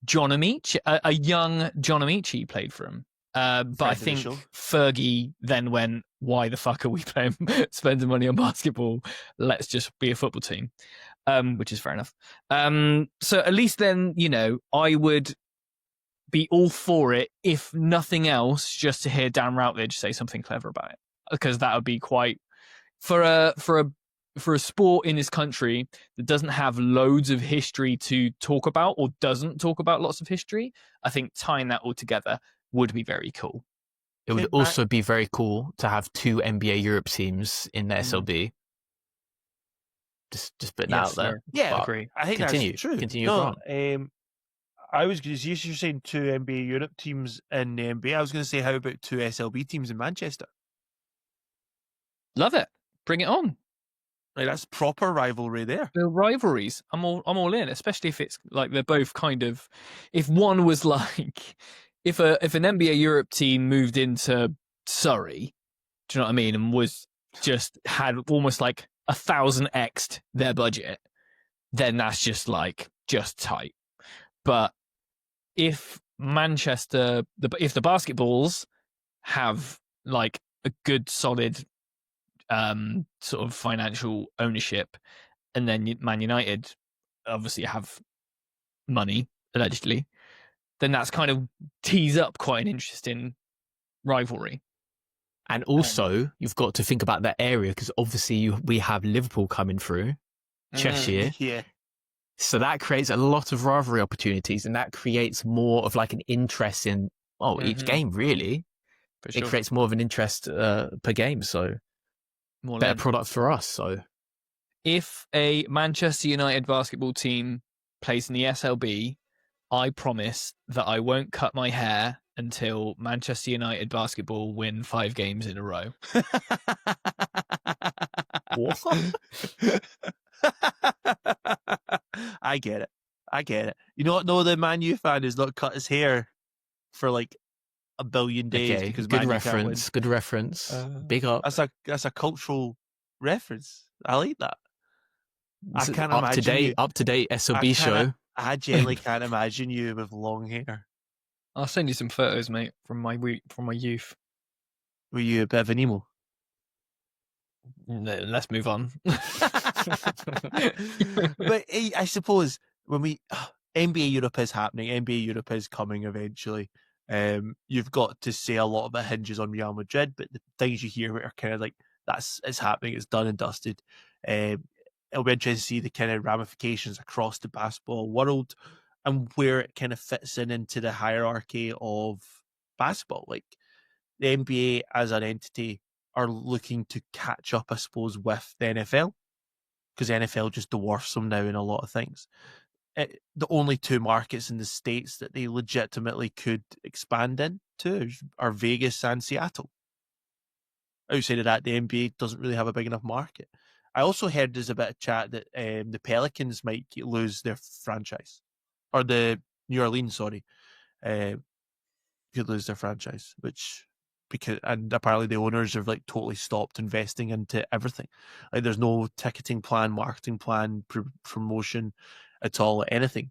S2: John Amici, a young John Amici played for him. But I think Fergie then went, why the fuck are we playing, spending money on basketball? Let's just be a football team, which is fair enough. So at least then, you know, I would be all for it, if nothing else, just to hear Dan Routledge say something clever about it, because that would be quite, for a sport in this country that doesn't have loads of history to talk about, or doesn't talk about lots of history. I think tying that all together would be very cool.
S3: It would also be very cool to have two NBA Europe teams in the SLB. Just putting that out there.
S1: Yeah, I agree. I think that's true.
S3: Continue.
S1: No, I was going to you're saying two NBA Europe teams in the NBA. I was going to say, how about two SLB teams in Manchester?
S2: Love it. Bring it on.
S1: Like, that's proper rivalry there.
S2: The rivalries, I'm all in, especially if it's like they're both kind of, if one was like, if an NBA Europe team moved into Surrey, do you know what I mean, and was just had almost like 1,000x'd their budget, then that's just tight. But if Manchester, if the basketballs have like a good solid sort of financial ownership, and then Man United obviously have money, allegedly, then that's kind of tees up quite an interesting rivalry.
S3: And also, you've got to think about that area, because obviously we have Liverpool coming through, Cheshire.
S1: Yeah.
S3: So that creates a lot of rivalry opportunities, and that creates more of like an interest in each game, really. It creates more of an interest per game, so more better product for us. So
S2: if a Manchester United basketball team plays in the SLB, I promise that I won't cut my hair until Manchester United basketball win 5 games in a row.
S3: What?
S1: I get it. You know what? No, the Man U fan has not cut his hair for like a billion days.
S3: Okay,
S1: because
S3: good reference. Good reference. Big up.
S1: That's a cultural reference. I like that. I can't
S3: up
S1: imagine
S3: to date SLB show.
S1: I genuinely can't imagine you with long hair.
S2: I'll send you some photos, mate, from my youth.
S1: Were you a bit of an emo?
S2: No, let's move on.
S1: But I suppose when NBA Europe is happening, NBA Europe is coming eventually. You've got to say a lot of it hinges on Real Madrid, but the things you hear are kind of like, it's happening, it's done and dusted. It'll be interesting to see the kind of ramifications across the basketball world and where it kind of fits into the hierarchy of basketball. Like, the NBA as an entity are looking to catch up, I suppose, with the NFL, because the NFL just dwarfs them now in a lot of things. The only 2 markets in the States that they legitimately could expand into are Vegas and Seattle. Outside of that, the NBA doesn't really have a big enough market. I also heard there's a bit of chat that the Pelicans might lose their franchise, or the New Orleans, sorry, could lose their franchise, and apparently the owners have like totally stopped investing into everything. Like there's no ticketing plan, marketing plan, promotion at all, anything.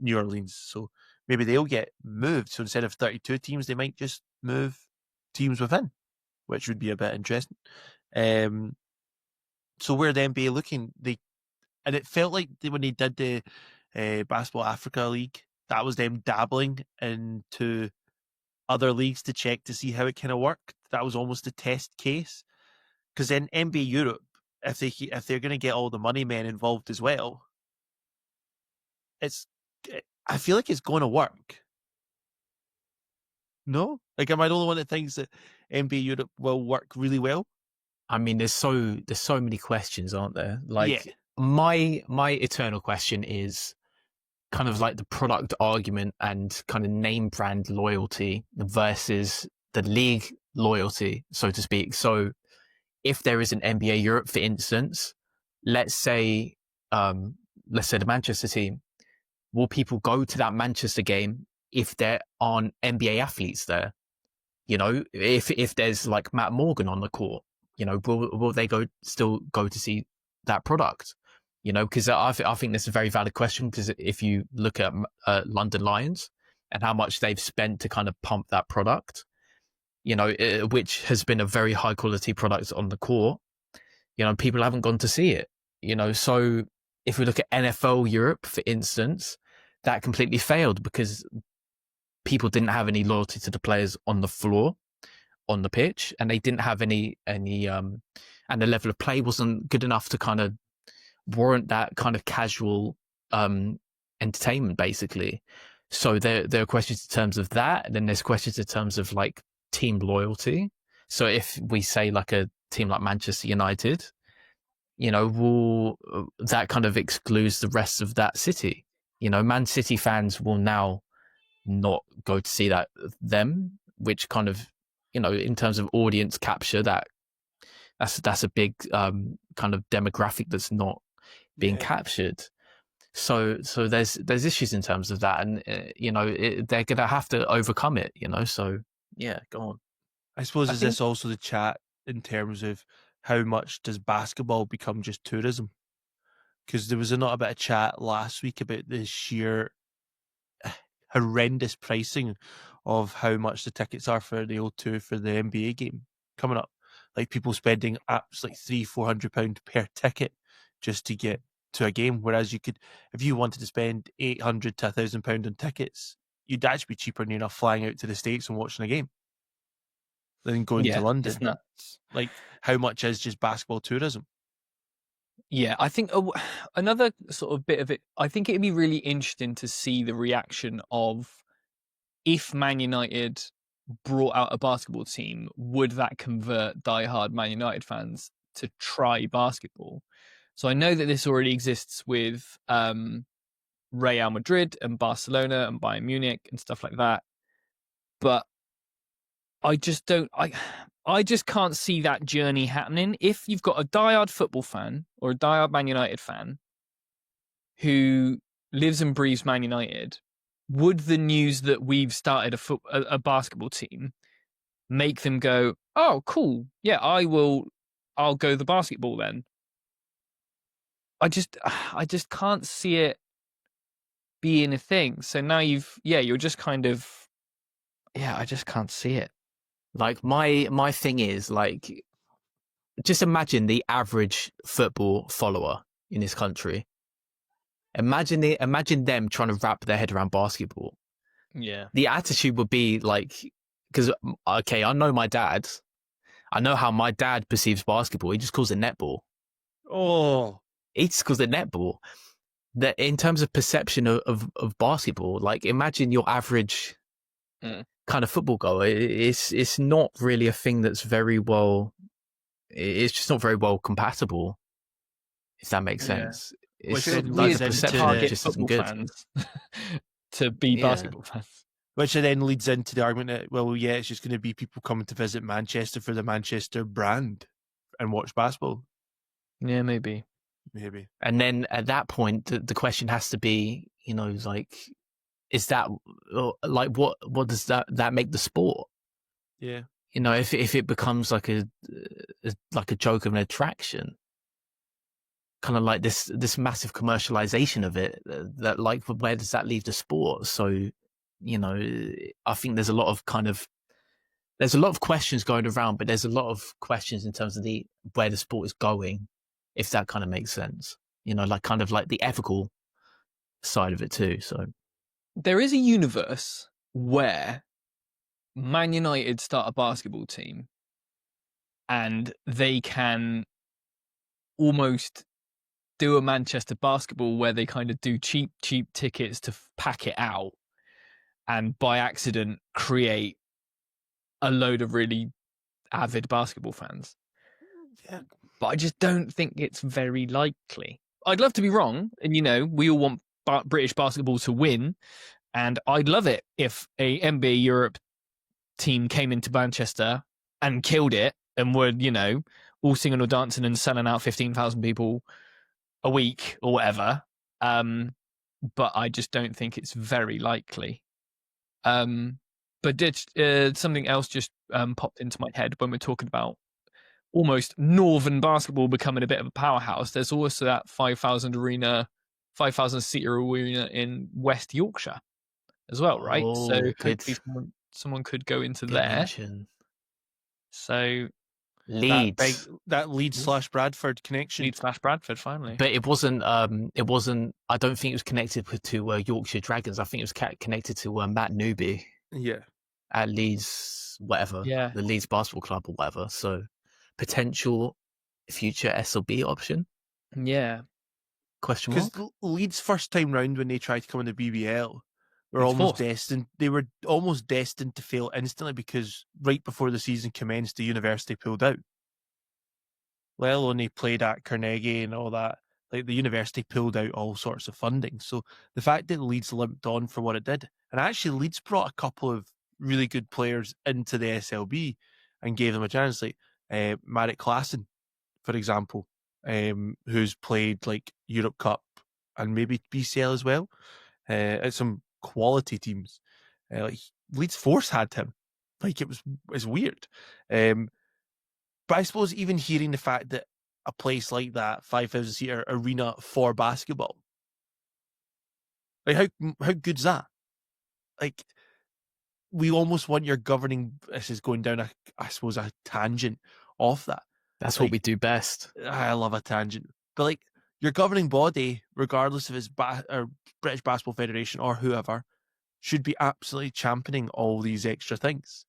S1: New Orleans, so maybe they'll get moved. So instead of 32 teams, they might just move teams within, which would be a bit interesting. So where the NBA looking, and it felt like when they did the Basketball Africa League, that was them dabbling into other leagues to check to see how it kind of worked. That was almost a test case, because then NBA Europe, if they're going to get all the money men involved as well, I feel like it's going to work. No, like am I the only one that thinks that NBA Europe will work really well?
S3: I mean, there's so many questions, aren't there? Like
S1: Yeah.
S3: my eternal question is kind of like the product argument and kind of name brand loyalty versus the league loyalty, so to speak. So if there is an NBA Europe, for instance, let's say the Manchester team, will people go to that Manchester game if there aren't NBA athletes there? You know, if there's like Matt Morgan on the court, you know, will they still go to see that product? You know, because I think that's a very valid question, because if you look at London Lions and how much they've spent to kind of pump that product, you know, which has been a very high quality product on the court, you know, people haven't gone to see it, you know. So if we look at NFL Europe, for instance, that completely failed because people didn't have any loyalty to the players on the floor, on the pitch, and they didn't have any and the level of play wasn't good enough to kind of warrant that kind of casual entertainment, basically. So there are questions in terms of that, and then there's questions in terms of like team loyalty. So if we say like a team like Manchester United, you know, that kind of excludes the rest of that city. You know, Man City fans will now not go to see them, which kind of, you know, in terms of audience capture, that's a big kind of demographic that's not being captured. So there's issues in terms of that, and you know, they're gonna have to overcome it. You know, so yeah, go on.
S1: I suppose is this also the chat in terms of how much does basketball become just tourism? Because there was not a bit of chat last week about the sheer horrendous pricing of how much the tickets are for the O2 for the NBA game coming up. Like people spending apps like £300-400 per ticket just to get to a game, whereas you could, if you wanted to spend £800 to £1,000 on tickets, you'd actually be cheaper near enough flying out to the States and watching a game than going to London.
S2: It's nuts.
S1: Like how much is just basketball tourism?
S2: Yeah, I think another sort of bit of it, I think it'd be really interesting to see the reaction of if Man United brought out a basketball team, would that convert diehard Man United fans to try basketball? So I know that this already exists with Real Madrid and Barcelona and Bayern Munich and stuff like that. But I just can't see that journey happening. If you've got a diehard football fan or a diehard Man United fan who lives and breathes Man United, would the news that we've started a basketball team make them go, "Oh, cool, yeah, I'll go the basketball then"? I just can't see it being a thing. So now you're just kind of, I just can't see it.
S3: Like my thing is, like, just imagine the average football follower in this country. Imagine them trying to wrap their head around basketball.
S2: Yeah.
S3: The attitude would be like, because okay, I know my dad. I know how my dad perceives basketball. He just calls it netball.
S1: Oh,
S3: He just calls it netball. That in terms of perception of basketball, like imagine your average kind of football goer. It's not really a thing that's very well. It's just not very well compatible. If that makes sense. It's
S1: Which
S3: like
S1: leads
S3: the
S1: into
S3: perception
S1: the
S3: just isn't good.
S2: Fans to be basketball fans.
S1: Which then leads into the argument that, well, yeah, it's just going to be people coming to visit Manchester for the Manchester brand and watch basketball.
S2: Yeah, maybe.
S1: Maybe.
S3: And then at that point, the question has to be, like, is that like what does that make the sport?
S1: Yeah.
S3: If it becomes like a joke of an attraction, kind of like this massive commercialization of it, that like where does that leave the sport? So, I think there's a lot of questions going around, but there's a lot of questions in terms of where the sport is going, if that kind of makes sense. Like kind of like the ethical side of it too. So
S2: There is a universe where Man United start a basketball team and they can almost do a Manchester basketball where they kind of do cheap tickets to pack it out and by accident create a load of really avid basketball fans.
S1: Yeah.
S2: But I just don't think it's very likely. I'd love to be wrong. And, we all want British basketball to win. And I'd love it if a NBA Europe team came into Manchester and killed it and were, all singing or dancing and selling out 15,000 people a week or whatever. But I just don't think it's very likely. But something else just popped into my head when we're talking about almost northern basketball becoming a bit of a powerhouse. There's also that 5,000 seater arena in West Yorkshire as well, right? So
S3: good.
S2: hopefully someone could go into
S3: Good
S2: there.
S3: mention.
S2: So
S3: Leeds.
S1: That Leeds/Bradford connection.
S2: Leeds/Bradford finally.
S3: But it wasn't. It wasn't. I don't think it was connected to Yorkshire Dragons. I think it was connected to Matt Newby
S1: Yeah.
S3: at Leeds, whatever.
S2: Yeah.
S3: The Leeds Basketball Club or whatever. So potential future SLB option?
S2: Yeah.
S3: Question mark?
S1: Because Leeds' first time round when they tried to come in the BBL were
S2: It's
S1: almost
S2: fourth.
S1: destined. They were almost destined to fail instantly because right before the season commenced, the university pulled out. Well, only played at Carnegie and all that. Like the university pulled out all sorts of funding. So the fact that Leeds limped on for what it did, and actually Leeds brought a couple of really good players into the SLB and gave them a chance, like Marek Klassen, for example, who's played like Europe Cup and maybe BCL as well at some quality teams. Like Leeds Force had him. Like it's weird. But I suppose even hearing the fact that a place like that, 5,000 seater arena for basketball, like how good's that? Like we almost want your governing. This is going down I suppose a tangent off that.
S3: That's
S1: like,
S3: what we do best.
S1: I love a tangent, but like your governing body, regardless if it's or British Basketball Federation or whoever, should be absolutely championing all these extra things.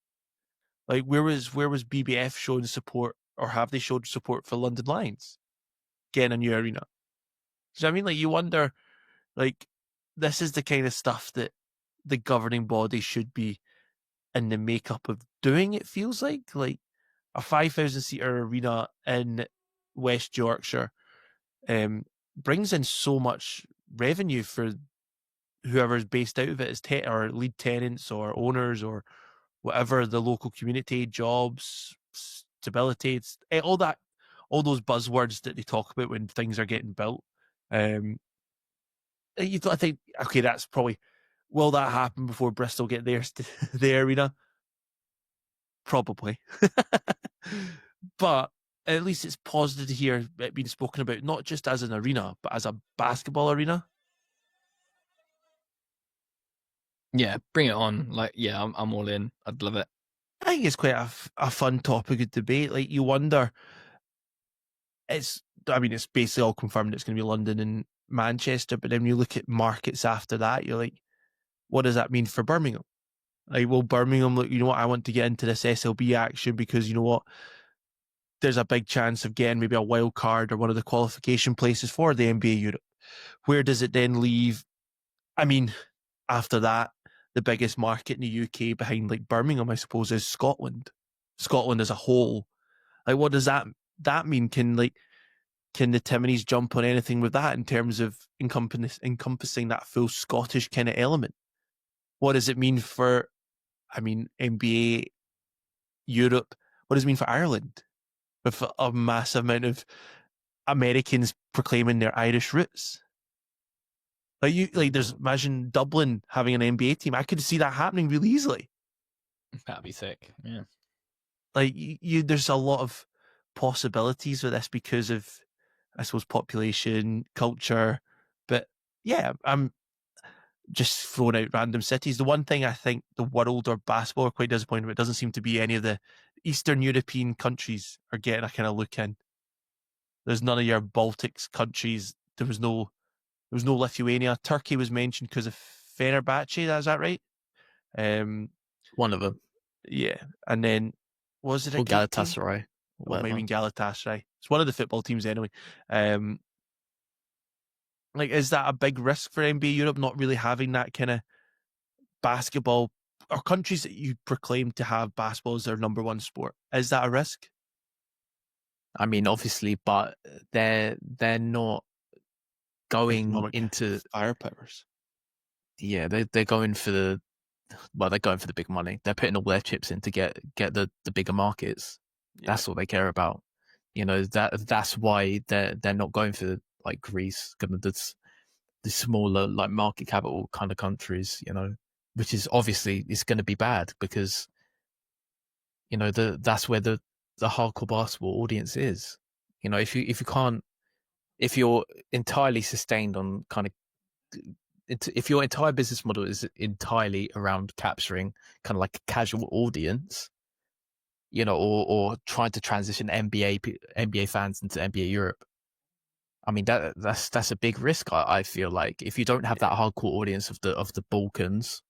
S1: Like where was BBF showing support, or have they showed support for London Lions getting a new arena? Do you know what I mean? Like you wonder, like this is the kind of stuff that the governing body should be in the makeup of doing. It feels like a 5,000 seater arena in West Yorkshire brings in so much revenue for whoever's based out of it as or lead tenants or owners or whatever, the local community, jobs, stability, all those buzzwords that they talk about when things are getting built. I think, okay, that's probably, will that happen before Bristol get their arena? Probably. But at least it's positive to hear it being spoken about, not just as an arena, but as a basketball arena.
S2: Yeah, bring it on. Like, yeah, I'm all in. I'd love it.
S1: I think it's quite a fun topic of debate. Like, you wonder, it's basically all confirmed it's going to be London and Manchester, but then you look at markets after that, you're like, what does that mean for Birmingham? Like, will Birmingham look, you know what, I want to get into this SLB action because you know what, there's a big chance of getting maybe a wild card or one of the qualification places for the NBA Europe. Where does it then leave? I mean, after that, the biggest market in the UK behind like Birmingham, I suppose, is Scotland. Scotland as a whole. Like, what does that mean? Can the Timoneys jump on anything with that in terms of encompassing that full Scottish kind of element? What does it mean for, NBA Europe? What does it mean for Ireland? With a massive amount of Americans proclaiming their Irish roots. There's imagine Dublin having an NBA team. I could see that happening really easily.
S2: That'd be sick. Yeah.
S1: Like there's a lot of possibilities with this because of, I suppose, population, culture. But yeah, I'm just throwing out random cities. The one thing I think the world or basketball are quite disappointed with, it doesn't seem to be any of the Eastern European countries are getting a kind of look in. There's none of your Baltics countries. There was no Lithuania. Turkey was mentioned because of Fenerbahce. Is that right?
S3: One of them.
S1: Yeah, and then was it a
S3: Or
S1: Greek team?
S3: Galatasaray.
S1: Or maybe Galatasaray. It's one of the football teams anyway. Is that a big risk for NBA Europe not really having that kind of basketball, or countries that you proclaim to have basketball as their number one sport? Is that a risk?
S3: I mean, obviously, but they're not going
S1: Economic
S3: into
S1: firepowers.
S3: Yeah, they're going for they're going for the big money. They're putting all their chips in to get the bigger markets. Yeah. That's all they care about. That's why they're not going for like Greece, kind of the smaller like market capital kind of countries. Which is obviously it's going to be bad because that's where the hardcore basketball audience is. If you're entirely sustained on kind of, if your entire business model is entirely around capturing kind of like a casual audience, or trying to transition NBA fans into NBA Europe, I mean that's a big risk. I feel like if you don't have that hardcore audience of the Balkans,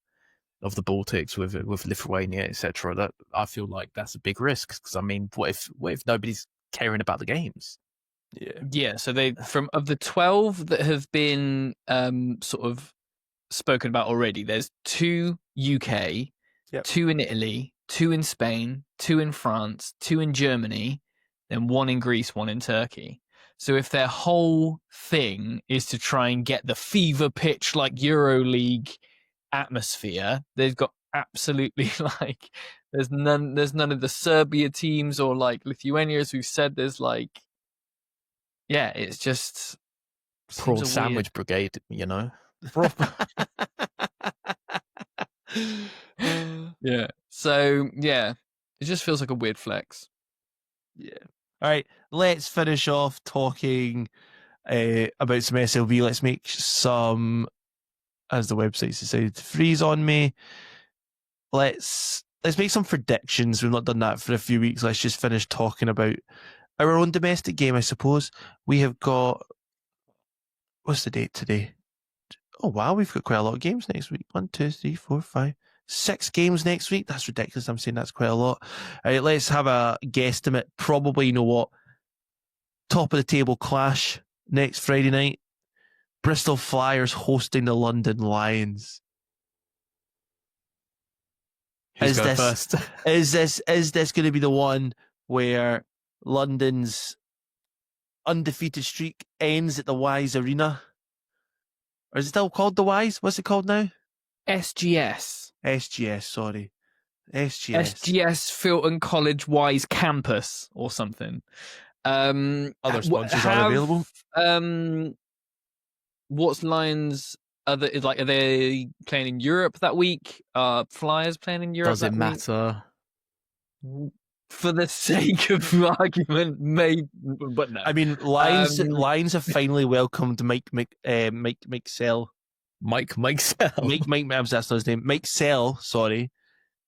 S3: of the Baltics with Lithuania, etc., that I feel like that's a big risk. Because I mean, what if nobody's caring about the games?
S2: Yeah. So of the 12 that have been sort of spoken about already, there's 2 UK, 2 in Italy, 2 in Spain, 2 in France, 2 in Germany, then 1 in Greece, 1 in Turkey. So if their whole thing is to try and get the fever pitch like EuroLeague atmosphere, they've got absolutely like there's none of the Serbia teams or like Lithuania, as we've said. There's like, yeah, it's just
S3: Pro sandwich brigade,
S2: Yeah. So yeah, it just feels like a weird flex.
S1: Yeah. All right, let's finish off talking about some SLB. Let's make some, as the website decided to freeze on me. Let's make some predictions. We've not done that for a few weeks. Let's just finish talking about our own domestic game, I suppose. We have got, what's the date today? Oh wow, we've got quite a lot of games next week. 1, 2, 3, 4, 5, 6 games next week. That's ridiculous. I'm saying that's quite a lot. All right, let's have a guesstimate. Probably, you know what? Top of the table clash next Friday night. Bristol Flyers hosting the London Lions.
S3: Who's going first?
S1: Is this going to be the one where London's undefeated streak ends at the Wise Arena? Or is it still called the Wise? What's it called now?
S2: SGS.
S1: SGS, sorry.
S2: SGS Filton College Wise Campus or something.
S1: Other sponsors are available.
S2: What's Lions? Are they playing in Europe that week? Flyers playing in Europe?
S3: Does it matter?
S2: For the sake of argument, maybe, but no.
S1: I mean, Lions have finally welcomed Mike Sell.
S3: Mike Sell.
S1: That's not his name. Mike Sell, sorry.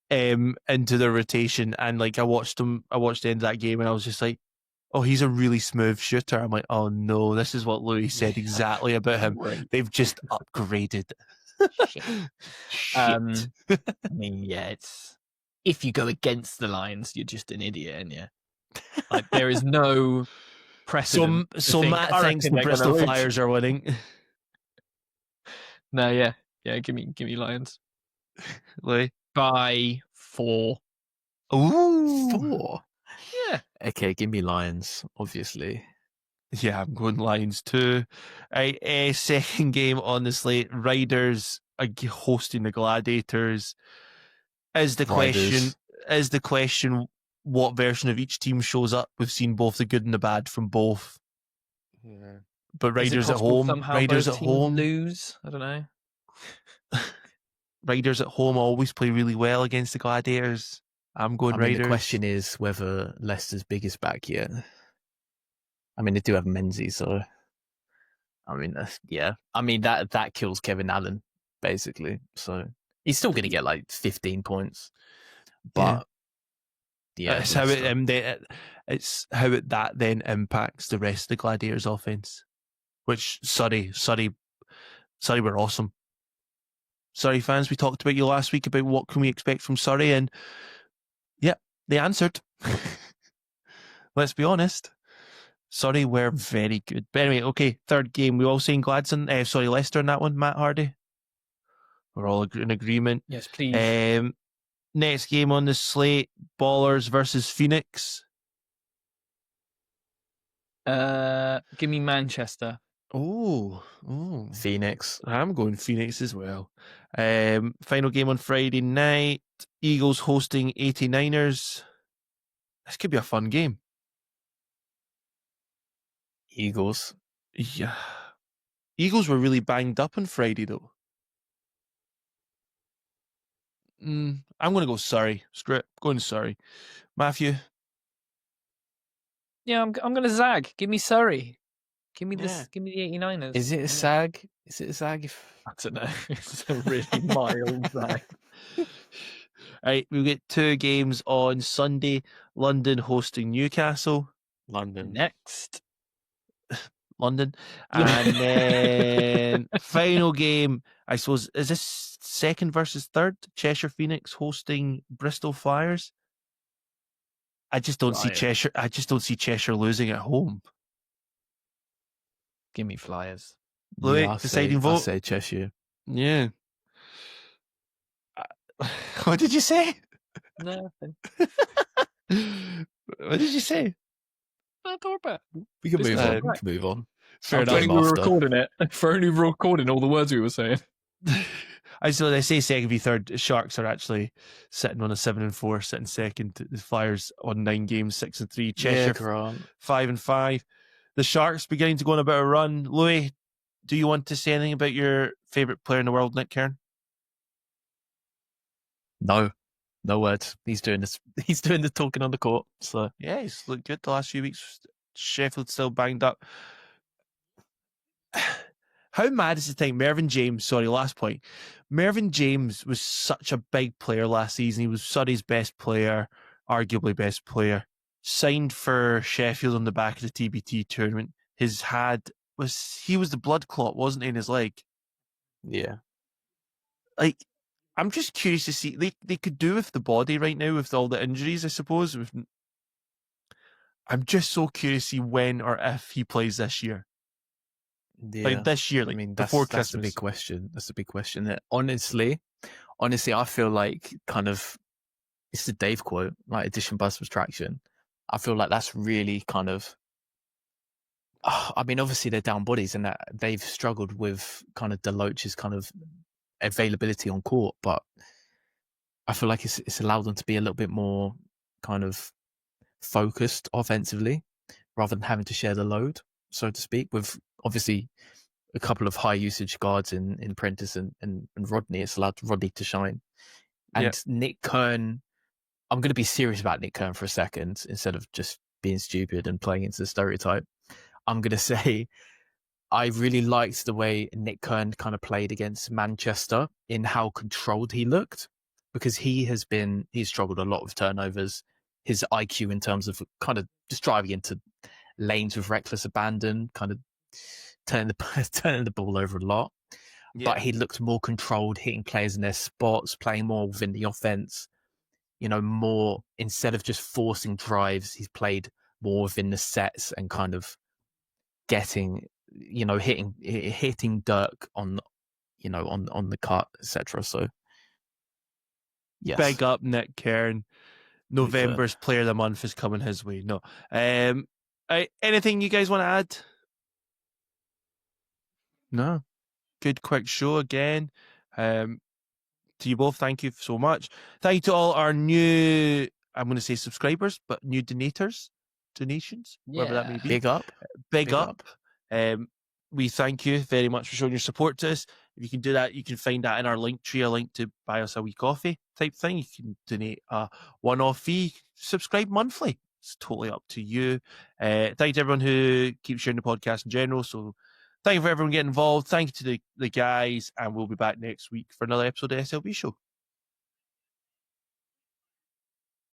S1: Into their rotation, and like I watched the end of that game, and I was just like, oh, he's a really smooth shooter. I'm like, oh no, this is what Louis said exactly about him. Right. They've just upgraded.
S2: Shit. I mean, yeah, it's, if you go against the Lions, you're just an idiot, aren't you? Like, there is no precedent.
S1: So Matt thinks the Bristol Flyers are winning.
S2: No, yeah, give me Lions.
S1: Louis?
S2: By 4.
S1: Ooh,
S3: 4.
S2: Yeah.
S3: Okay, give me Lions, obviously.
S1: Yeah, I'm going Lions too. Second game on the slate, Riders hosting the Gladiators. Is the question what version of each team shows up? We've seen both the good and the bad from both. Yeah. But
S2: Is it
S1: Riders at
S2: possible
S1: home.
S2: somehow
S1: Riders
S2: both
S1: at
S2: teams
S1: home.
S2: lose? I don't know.
S1: Riders at home always play really well against the Gladiators. I'm going
S3: I mean,
S1: Riders.
S3: the question is whether Leicester's big is back yet. I mean, they do have Menzies, so I mean, yeah. I mean that kills Kevin Allen basically. So he's still going to get like 15 points, but yeah,
S1: it's how that then impacts the rest of the Gladiators' offense. Which Surrey were awesome. Surrey fans, we talked about you last week about what can we expect from Surrey, and yeah, they answered. Let's be honest. Surrey were very good. But anyway, okay, third game. We all saying Leicester in that one, Matt Hardy? We're all in agreement.
S2: Yes, please.
S1: Next game on the slate, Ballers versus Phoenix.
S2: Give me Manchester.
S1: Oh,
S3: Phoenix.
S1: I'm going Phoenix as well. Final game on Friday night, Eagles hosting 89ers. This could be a fun game.
S3: Eagles.
S1: Yeah. Eagles were really banged up on Friday, though. I'm going to go Surrey. Screw it. Going Surrey. Matthew?
S2: Yeah, I'm going to zag. Give me Surrey. Give me this. Give me the 89ers.
S3: Is it a sag? Is it a sag?
S2: I don't know. It's a really mild zag.
S1: Right, we'll get 2 games on Sunday. London hosting Newcastle.
S3: London.
S2: Next.
S1: London. And then final game, I suppose, is this second versus third? Cheshire Phoenix hosting Bristol Flyers. I just don't see Cheshire losing at home.
S2: Give me Flyers.
S1: Louis,
S3: Yeah,
S1: deciding vote?
S3: I'll say Cheshire.
S1: Yeah. What did you say?
S2: Nothing.
S1: What did you say?
S3: We can move on.
S1: We
S3: We can move on.
S1: Fair
S3: I'll
S1: enough.
S3: blame
S2: We were
S3: after.
S2: recording it. For only recording all the words we were saying.
S1: I say second v third. Sharks are actually sitting on a 7-4, sitting second. The Flyers on 9 games, 6-3. Cheshire 5-5. The Sharks beginning to go on a bit of a run. Louis, do you want to say anything about your favourite player in the world, Nick Kern?
S3: No words. He's doing this. He's doing the talking on the court. So
S1: yeah, he's looked good the last few weeks. Sheffield still banged up. How mad is the thing? Mervyn James, last point. Mervyn James was such a big player last season. He was Surrey's best player, arguably best player. Signed for Sheffield on the back of the TBT tournament. He was the blood clot, wasn't he, in his leg?
S3: yeah.
S1: Like, I'm just curious to see. They could do with the body right now with all the injuries, I suppose. I'm just so curious to see when or if he plays this year.
S3: Yeah.
S1: Like this year, like before Christmas.
S3: That's the big question. That's the big question. Honestly, I feel like kind of it's the Dave quote, like addition by subtraction. I feel like that's really kind of. I mean, obviously they're down bodies, and that they've struggled with kind of Deloach's kind of availability on court, but I feel like it's allowed them to be a little bit more kind of focused offensively, rather than having to share the load, so to speak, with obviously a couple of high usage guards in Prentice and Rodney. It's allowed Rodney to shine. And Nick Kern, I'm going to be serious about Nick Kern for a second, instead of just being stupid and playing into the stereotype. I'm going to say I really liked the way Nick Kern kind of played against Manchester in how controlled he looked, because he's struggled a lot with turnovers. His IQ in terms of kind of just driving into lanes with reckless abandon, kind of turning the ball over a lot. Yeah. But he looked more controlled, hitting players in their spots, playing more within the offense. More, instead of just forcing drives, he's played more within the sets and kind of getting, hitting Dirk on the cut, etc. So, yes.
S1: Big up Nick Kern. November's Player of the Month is coming his way. No. Anything you guys want to add? No. Good quick show again. To you both, thank you so much. Thank you to all our new, I'm going to say subscribers, but new donations, whatever that may be.
S3: Big up.
S1: Big up. We thank you very much for showing your support to us. If you can do that, you can find that in our link tree, a link to buy us a wee coffee type thing. You can donate a one-off fee, subscribe monthly. It's totally up to you. Thank you to everyone who keeps sharing the podcast in general. So thank you for everyone getting involved. Thank you to the guys, and we'll be back next week for another episode of SLB Show.